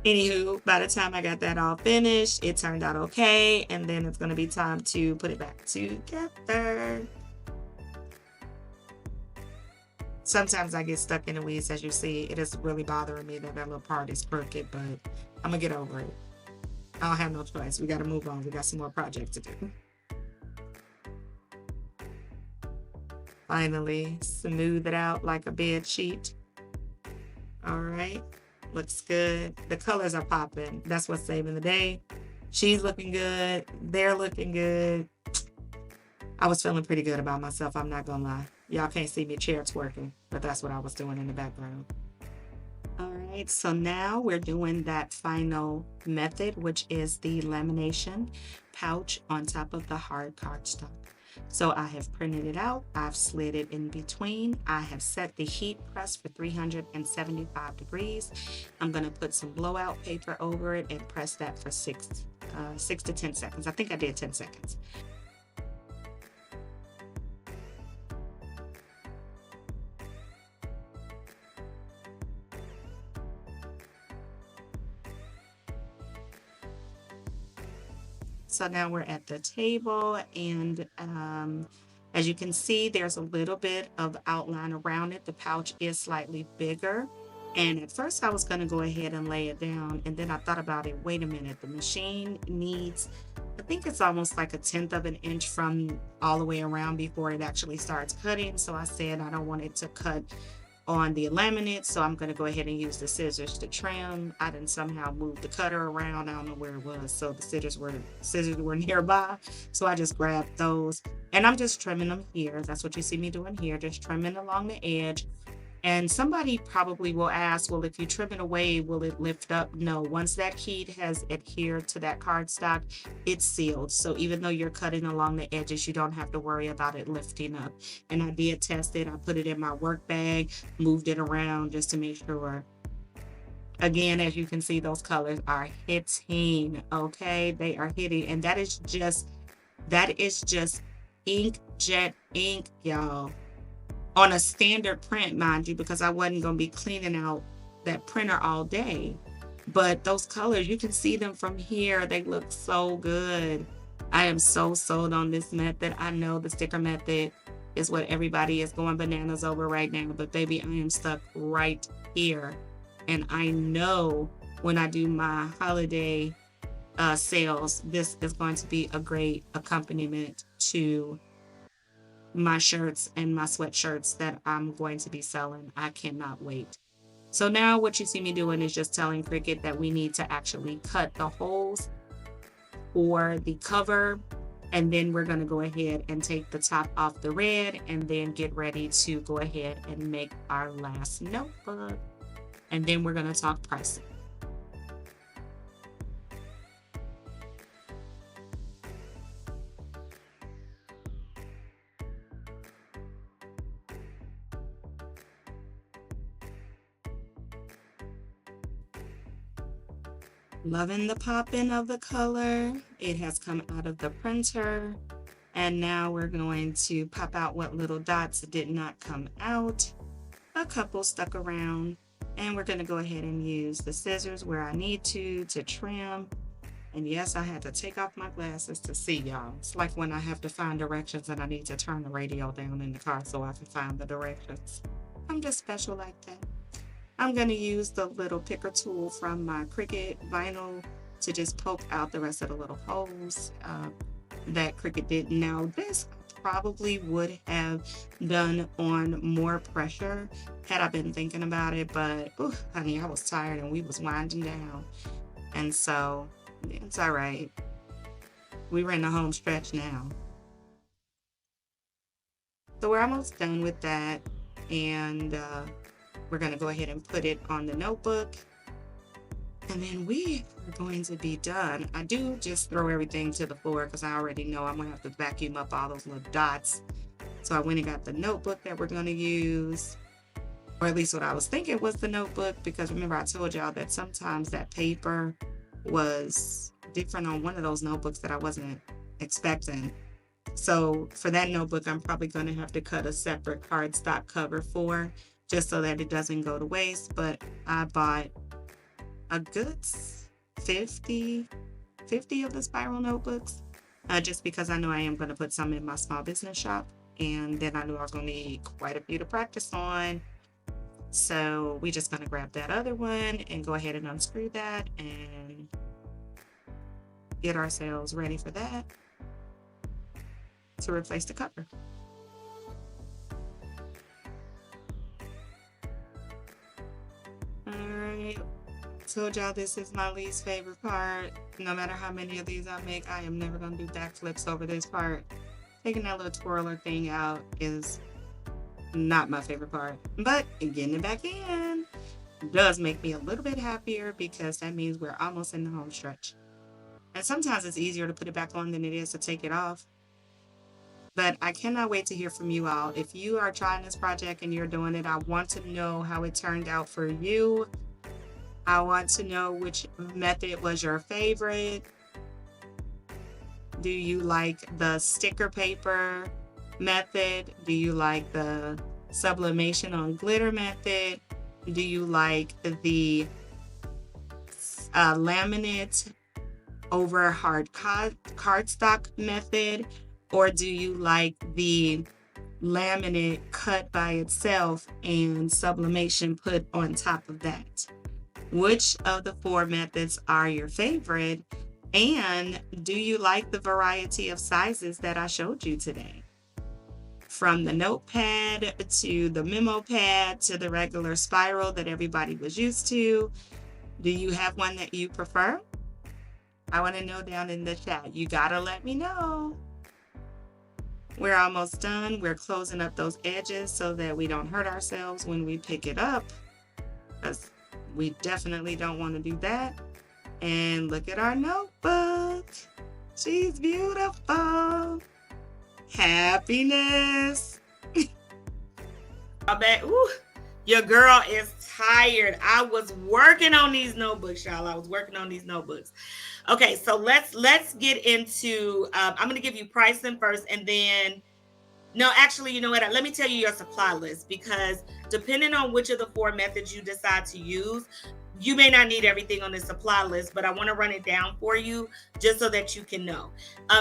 [SPEAKER 2] Anywho, by the time I got that all finished, it turned out okay. And then it's going to be time to put it back together. Sometimes I get stuck in the weeds, as you see. It is really bothering me that little part is crooked, but I'm going to get over it. I don't have no choice. We got to move on. We got some more projects to do. Finally, smooth it out like a bed sheet. All right, looks good. The colors are popping. That's what's saving the day. She's looking good. They're looking good. I was feeling pretty good about myself. I'm not gonna lie. Y'all can't see me chair twerking, but that's what I was doing in the background. All right, so now we're doing that final method, which is the lamination pouch on top of the hard cardstock. So I have printed it out. I've slid it in between. I have set the heat press for 375 degrees. I'm going to put some blowout paper over it and press that for 6 to 10 seconds. I think I did 10 seconds. So now we're at the table, and as you can see, there's a little bit of outline around it. The pouch is slightly bigger. And at first I was going to go ahead and lay it down, and then I thought about it. Wait a minute, the machine needs, I think it's almost like 1/10 of an inch from all the way around before it actually starts cutting. So I said I don't want it to cut on the laminate, so I'm going to go ahead and use the scissors to trim. I didn't somehow move the cutter around. I don't know where it was, so the scissors were nearby, so I just grabbed those and I'm just trimming them here. That's what you see me doing here, just trimming along the edge. And somebody probably will ask, well, if you trim it away, will it lift up? No, once that heat has adhered to that cardstock, it's sealed. So even though you're cutting along the edges, you don't have to worry about it lifting up. And I did test it. I put it in my work bag, moved it around just to make sure. Again, as you can see, those colors are hitting, okay? They are hitting. And that is just inkjet ink, y'all. On a standard print, mind you, because I wasn't going to be cleaning out that printer all day. But those colors, you can see them from here. They look so good. I am so sold on this method. I know the sticker method is what everybody is going bananas over right now. But baby, I am stuck right here. And I know when I do my holiday sales, this is going to be a great accompaniment to my shirts and my sweatshirts that I'm going to be selling. I cannot wait. So now what you see me doing is just telling Cricut that we need to actually cut the holes for the cover, and then we're going to go ahead and take the top off the red and then get ready to go ahead and make our last notebook. And then we're going to talk pricing. Loving the pop-in of the color. It has come out of the printer. And now we're going to pop out what little dots did not come out. A couple stuck around. And we're going to go ahead and use the scissors where I need to trim. And yes, I had to take off my glasses to see, y'all. It's like when I have to find directions and I need to turn the radio down in the car so I can find the directions. I'm just special like that. I'm going to use the little picker tool from my Cricut vinyl to just poke out the rest of the little holes that Cricut did. Now, this probably would have done on more pressure had I been thinking about it, but honey, I was tired and we was winding down. And so it's all right. We were in the home stretch now. So we're almost done with that. And we're going to go ahead and put it on the notebook. And then we are going to be done. I do just throw everything to the floor because I already know I'm going to have to vacuum up all those little dots. So I went and got the notebook that we're going to use. Or at least what I was thinking was the notebook. Because remember I told y'all that sometimes that paper was different on one of those notebooks that I wasn't expecting. So for that notebook, I'm probably going to have to cut a separate cardstock cover for, just so that it doesn't go to waste. But I bought a good 50 of the spiral notebooks, just because I know I am going to put some in my small business shop. And then I knew I was going to need quite a few to practice on. So we're just going to grab that other one and go ahead and unscrew that and get ourselves ready for that to replace the cover. Alright, told y'all this is my least favorite part. No matter how many of these I make, I am never going to do backflips over this part. Taking that little twirler thing out is not my favorite part, but getting it back in does make me a little bit happier because that means we're almost in the home stretch. And sometimes it's easier to put it back on than it is to take it off. But I cannot wait to hear from you all. If you are trying this project and you're doing it, I want to know how it turned out for you. I want to know which method was your favorite. Do you like the sticker paper method? Do you like the sublimation on glitter method? Do you like the laminate over hard cardstock method? Or do you like the laminate cut by itself and sublimation put on top of that? Which of the four methods are your favorite? And do you like the variety of sizes that I showed you today? From the notepad to the memo pad to the regular spiral that everybody was used to. Do you have one that you prefer? I want to know down in the chat. You gotta let me know. We're almost done. We're closing up those edges so that we don't hurt ourselves when we pick it up, because we definitely don't want to do that. And look at our notebook. She's beautiful. Happiness.
[SPEAKER 1] I bet, your girl is tired. I was working on these notebooks, y'all. I was working on these notebooks. Okay, so let's get into, I'm going to give you pricing first, and then, no, actually, you know what? Let me tell you your supply list, because depending on which of the four methods you decide to use, you may not need everything on the supply list, but I want to run it down for you just so that you can know.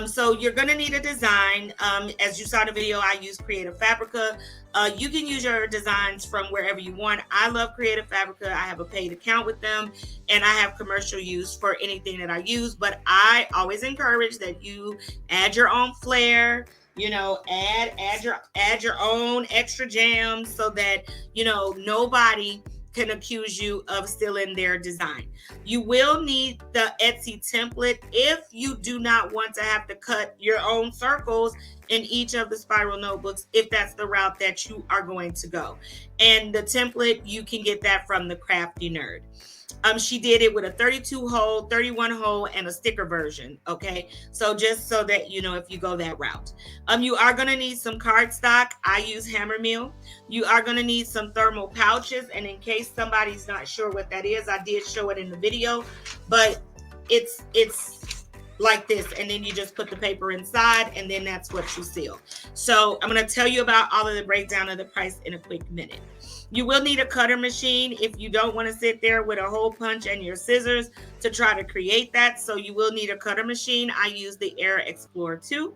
[SPEAKER 1] So you're going to need a design. As you saw in the video, I use Creative Fabrica. You can use your designs from wherever you want. I love Creative Fabrica. I have a paid account with them, and I have commercial use for anything that I use, but I always encourage that you add your own flair. Add your own extra jams so that, nobody can accuse you of stealing their design. You will need the Etsy template if you do not want to have to cut your own circles in each of the spiral notebooks, if that's the route that you are going to go. And the template, you can get that from the Crafty Nerd. She did it with a 32 hole, 31 hole, and a sticker version. Okay, so just so that you know, if you go that route, you are going to need some cardstock. I use hammer mill. You are going to need some thermal pouches, and in case somebody's not sure what that is, I did show it in the video, but it's like this, and then you just put the paper inside, and then that's what you seal. So I'm going to tell you about all of the breakdown of the price in a quick minute. You will need a cutter machine if you don't want to sit there with a hole punch and your scissors to try to create that. So you will need a cutter machine. I use the Air Explorer 2.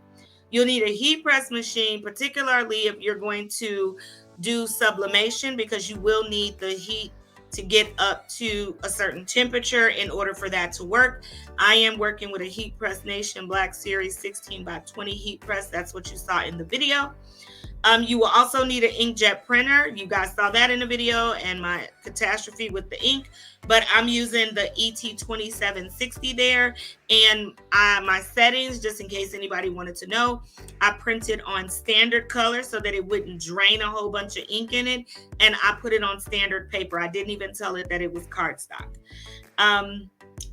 [SPEAKER 1] You'll need a heat press machine, particularly if you're going to do sublimation, because you will need the heat to get up to a certain temperature in order for that to work. I am working with a Heat Press Nation Black Series 16 by 20 heat press. That's what you saw in the video. You will also need an inkjet printer. You guys saw that in the video and my catastrophe with the ink, but I'm using the ET2760 there. And my settings, just in case anybody wanted to know, I printed on standard color so that it wouldn't drain a whole bunch of ink in it. And I put it on standard paper. I didn't even tell it that it was cardstock.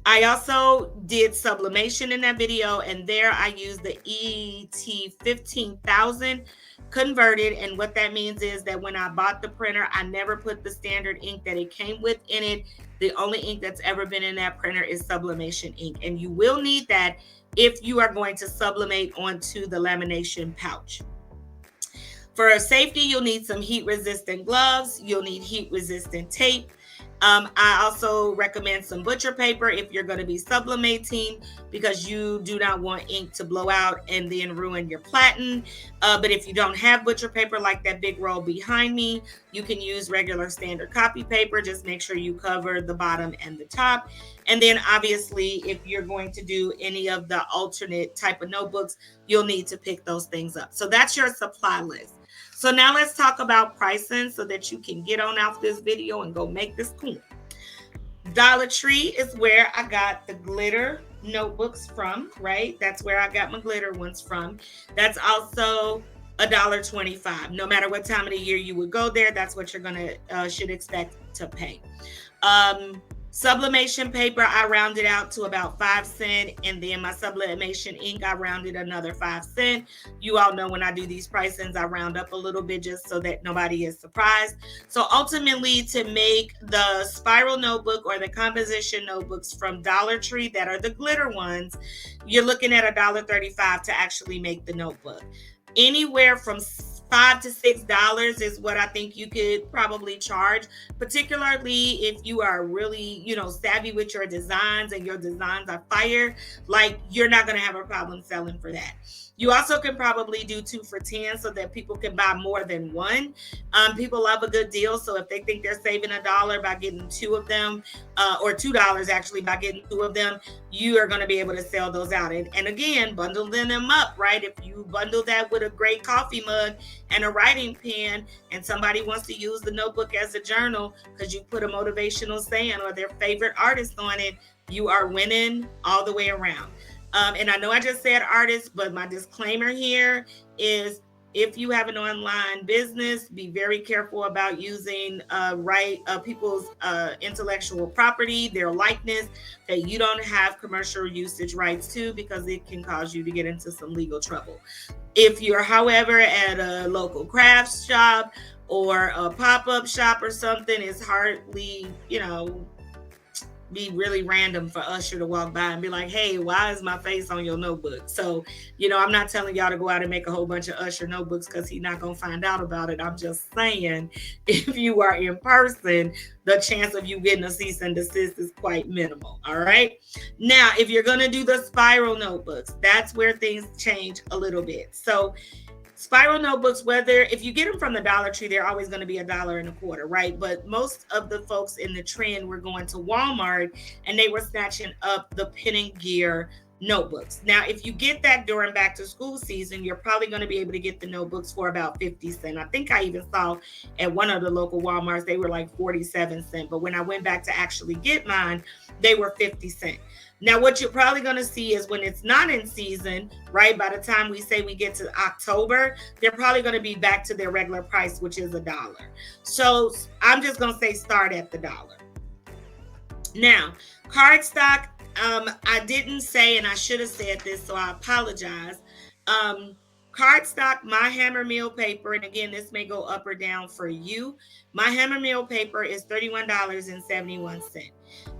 [SPEAKER 1] I also did sublimation in that video, and there I used the ET15000 converted. And what that means is that when I bought the printer, I never put the standard ink that it came with in it. The only ink that's ever been in that printer is sublimation ink, and you will need that if you are going to sublimate onto the lamination pouch. For safety, you'll need some heat resistant gloves. You'll need heat resistant tape. I also recommend some butcher paper if you're going to be sublimating, because you do not want ink to blow out and then ruin your platen. But if you don't have butcher paper like that big roll behind me, you can use regular standard copy paper. Just make sure you cover the bottom and the top. And then obviously, if you're going to do any of the alternate type of notebooks, you'll need to pick those things up. So that's your supply list. So now let's talk about pricing so that you can get on out this video and go make this cool. Dollar Tree is where I got the glitter notebooks from, right? That's where I got my glitter ones from. That's also $1.25. No matter what time of the year you would go there, that's what you're gonna should expect to pay. Sublimation paper, I rounded out to about 5 cents, and then my sublimation ink, I rounded another 5 cents. You all know when I do these pricings, I round up a little bit just so that nobody is surprised. So ultimately, to make the spiral notebook or the composition notebooks from Dollar Tree that are the glitter ones, you're looking at $1.35 to actually make the notebook. Anywhere from $5 to $6 is what I think you could probably charge, particularly if you are really, savvy with your designs and your designs are fire. Like, you're not going to have a problem selling for that. You also can probably do 2 for $10 so that people can buy more than one. People love a good deal. So if they think they're saving $1 by getting 2 of them, or $2 actually by getting 2 of them, you are going to be able to sell those out. And again, bundle them up, right? If you bundle that with a great coffee mug and a writing pen, and somebody wants to use the notebook as a journal because you put a motivational saying or their favorite artist on it, you are winning all the way around. And I know I just said artists, but my disclaimer here is, if you have an online business, be very careful about using people's intellectual property, their likeness, that you don't have commercial usage rights to, because it can cause you to get into some legal trouble. If you're, however, at a local crafts shop or a pop-up shop or something, it's hardly, be really random for Usher to walk by and be like, hey, why is my face on your notebook? So, I'm not telling y'all to go out and make a whole bunch of Usher notebooks, because he's not going to find out about it. I'm just saying, if you are in person, the chance of you getting a cease and desist is quite minimal. All right. Now, if you're going to do the spiral notebooks, that's where things change a little bit. So spiral notebooks, if you get them from the Dollar Tree, they're always going to be $1.25, right? But most of the folks in the trend were going to Walmart and they were snatching up the Pen and Gear notebooks. Now, if you get that during back to school season, you're probably going to be able to get the notebooks for about 50 cents. I think I even saw at one of the local Walmarts, they were like 47 cents. But when I went back to actually get mine, they were 50 cents. Now, what you're probably going to see is when it's not in season, right, by the time we say we get to October, they're probably going to be back to their regular price, which is $1. So I'm just going to say start at the $1. Now, cardstock, I didn't say, and I should have said this, so I apologize. Cardstock, my hammer meal paper, and again, this may go up or down for you. My hammer meal paper is $31.71.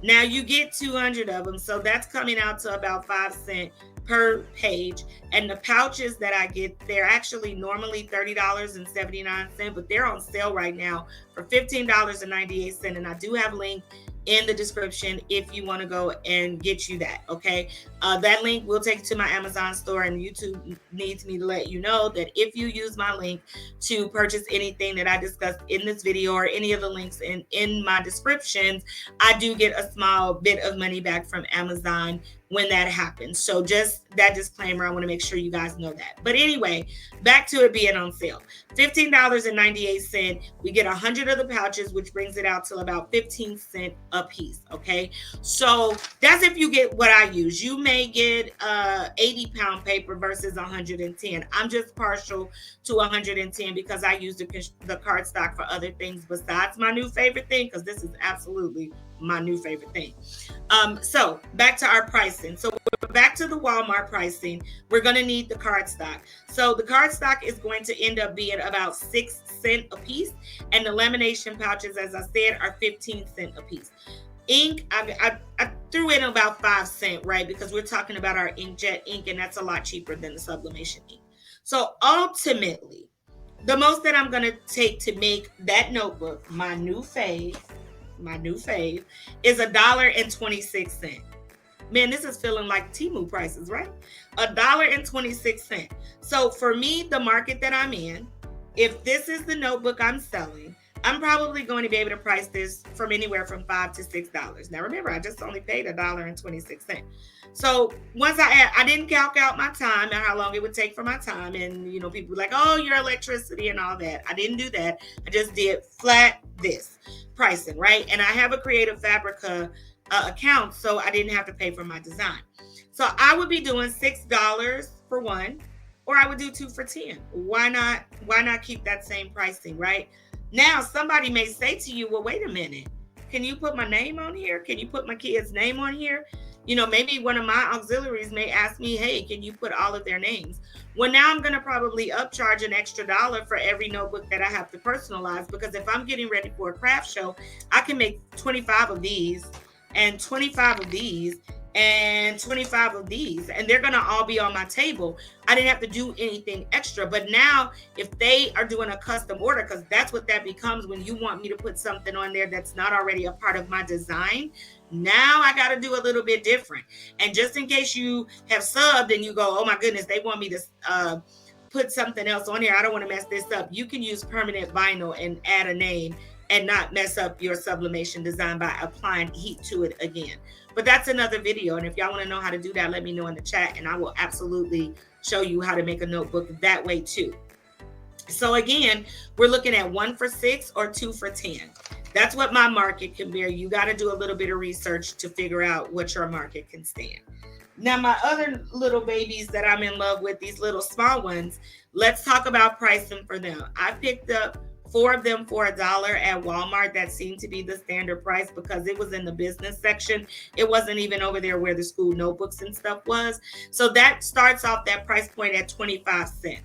[SPEAKER 1] Now you get 200 of them, so that's coming out to about 5 cents per page. And the pouches that I get, they're actually normally $30.79, but they're on sale right now for $15.98. And I do have a link in the description if you want to go and get you that. Okay, that link will take you to my Amazon store, and YouTube needs me to let you know that if you use my link to purchase anything that I discussed in this video or any of the links in my descriptions, I do get a small bit of money back from Amazon when that happens. So just that disclaimer, I want to make sure you guys know that. But anyway, back to it being on sale. $15.98. We get 100 of the pouches, which brings it out to about 15 cents a piece. Okay, so that's if you get what I use. You may get 80-pound paper versus 110. I'm just partial to 110 because I use the cardstock for other things besides my new favorite thing, because this is absolutely my new favorite thing. So back to our pricing. So we're back to the Walmart pricing. We're going to need the cardstock. So the cardstock is going to end up being about 6 cents a piece, and the lamination pouches, as I said, are 15 cents a piece. Ink, I threw in about 5 cents, right? Because we're talking about our inkjet ink, and that's a lot cheaper than the sublimation ink. So ultimately, the most that I'm going to take to make that notebook, my new fave, is $1.26. Man, this is feeling like Temu prices, right? $1.26. So for me, the market that I'm in, if this is the notebook I'm selling, I'm probably going to be able to price this from anywhere from $5 to $6. Now remember, I just only paid $1.26. So once I didn't calc out my time and how long it would take for my time, and people were like, oh, your electricity and all that. I didn't do that. I just did flat this pricing, right? And I have a Creative Fabrica account, so I didn't have to pay for my design. So I would be doing $6 for one, or I would do 2 for $10. Why not keep that same pricing, right? Now, somebody may say to you, well, wait a minute. Can you put my name on here? Can you put my kid's name on here? Maybe one of my auxiliaries may ask me, hey, can you put all of their names? Well, now I'm going to probably upcharge an extra $1 for every notebook that I have to personalize, because if I'm getting ready for a craft show, I can make 25 of these and 25 of these and 25 of these, and they're going to all be on my table. I didn't have to do anything extra. But now if they are doing a custom order, because that's what that becomes when you want me to put something on there that's not already a part of my design, now I got to do a little bit different. And just in case you have subbed and you go, oh my goodness, they want me to put something else on here, I don't want to mess this up, you can use permanent vinyl and add a name and not mess up your sublimation design by applying heat to it again. But that's another video. And if y'all want to know how to do that, let me know in the chat, and I will absolutely show you how to make a notebook that way too. So again, we're looking at 1 for $6 or 2 for $10. That's what my market can bear. You got to do a little bit of research to figure out what your market can stand. Now, my other little babies that I'm in love with, these little small ones, let's talk about pricing for them. I picked up 4 of them for $1 at Walmart. That seemed to be the standard price because it was in the business section. It wasn't even over there where the school notebooks and stuff was. So that starts off that price point at 25 cents.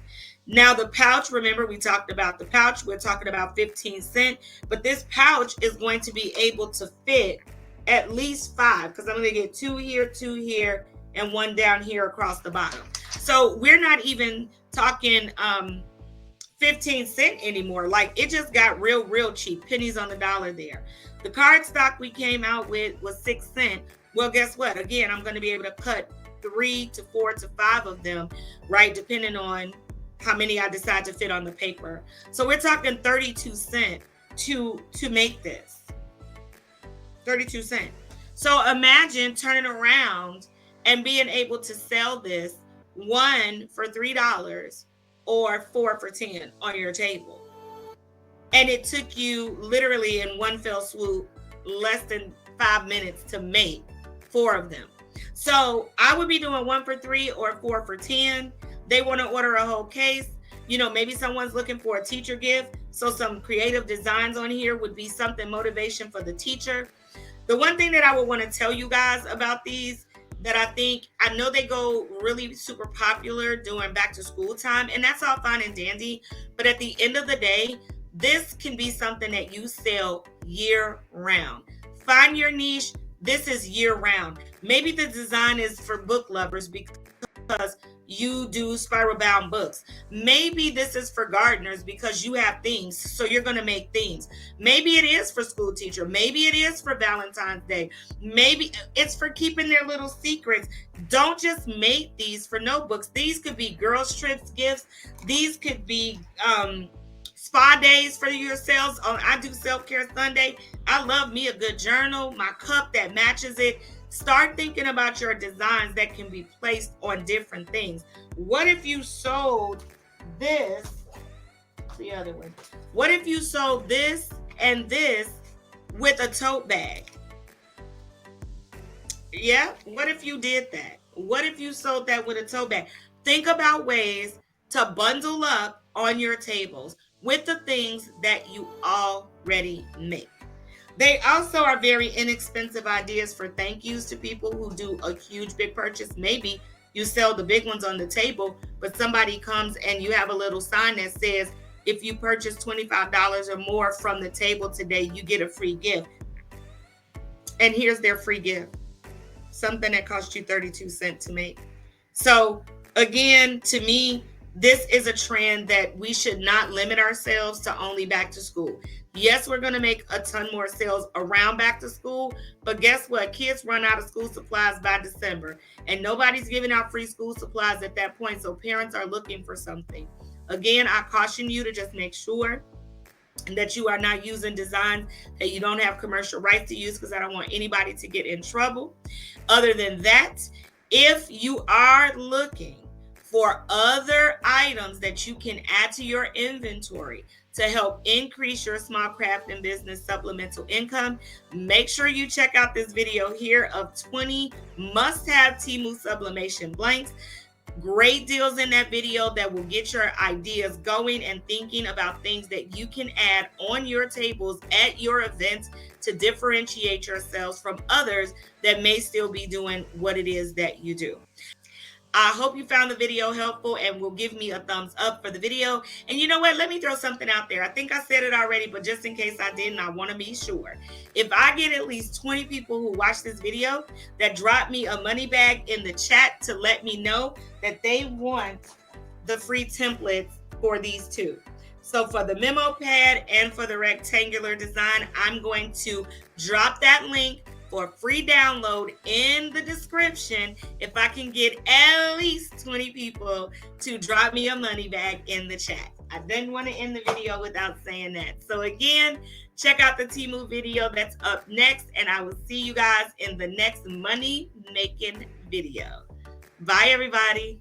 [SPEAKER 1] Now the pouch, remember we talked about the pouch, we're talking about 15 cents, but this pouch is going to be able to fit at least 5, because I'm going to get 2 here, and 1 down here across the bottom. So we're not even talking 15 cents anymore. Like, it just got real cheap, pennies on the dollar there. The cardstock we came out with was 6 cents. Well, guess what? Again, I'm going to be able to cut 3 to 4 to 5 of them, right? Depending on how many I decide to fit on the paper. So we're talking 32 cents to make this. 32 cents. So imagine turning around and being able to sell this 1 for $3 or 4 for $10 on your table. And it took you literally in one fell swoop less than 5 minutes to make 4 of them. So I would be doing 1 for $3 or 4 for $10. They want to order a whole case. Maybe someone's looking for a teacher gift. So some creative designs on here would be something motivation for the teacher. The one thing that I would want to tell you guys about these that I know they go really super popular during back to school time, and that's all fine and dandy. But at the end of the day, this can be something that you sell year round. Find your niche. This is year round. Maybe the design is for book lovers because you do spiral bound books. Maybe this is for gardeners because you have themes, so you're going to make themes. Maybe it is for school teacher. Maybe it is for Valentine's Day. Maybe it's for keeping their little secrets. Don't just make these for notebooks. These could be girls trips gifts. These could be spa days for yourselves. I do self-care Sunday. I love me a good journal, my cup that matches it. Start thinking about your designs that can be placed on different things. What if you sold this? The other one. What if you sold this and this with a tote bag? Yeah. What if you did that? What if you sold that with a tote bag? Think about ways to bundle up on your tables with the things that you already make. They also are very inexpensive ideas for thank yous to people who do a huge big purchase. Maybe you sell the big ones on the table, but somebody comes and you have a little sign that says, if you purchase $25 or more from the table today, you get a free gift. And here's their free gift. Something that cost you 32 cents to make. So again, to me, this is a trend that we should not limit ourselves to only back to school. Yes, we're going to make a ton more sales around back to school, but guess what? Kids run out of school supplies by December, and nobody's giving out free school supplies at that point, so parents are looking for something. Again, I caution you to just make sure that you are not using designs that you don't have commercial rights to use, because I don't want anybody to get in trouble. Other than that, if you are looking for other items that you can add to your inventory to help increase your small craft and business supplemental income, make sure you check out this video here of 20 must-have Temu sublimation blanks. Great deals in that video that will get your ideas going and thinking about things that you can add on your tables at your events to differentiate yourselves from others that may still be doing what it is that you do. I hope you found the video helpful and will give me a thumbs up for the video. And you know what? Let me throw something out there. I think I said it already, but just in case I didn't, I want to be sure. If I get at least 20 people who watch this video that drop me a money bag in the chat to let me know that they want the free templates for these two. So for the memo pad and for the rectangular design, I'm going to drop that link for free download in the description if I can get at least 20 people to drop me a money bag in the chat. I didn't want to end the video without saying that. So again, check out the Temu video that's up next, and I will see you guys in the next money making video. Bye, everybody.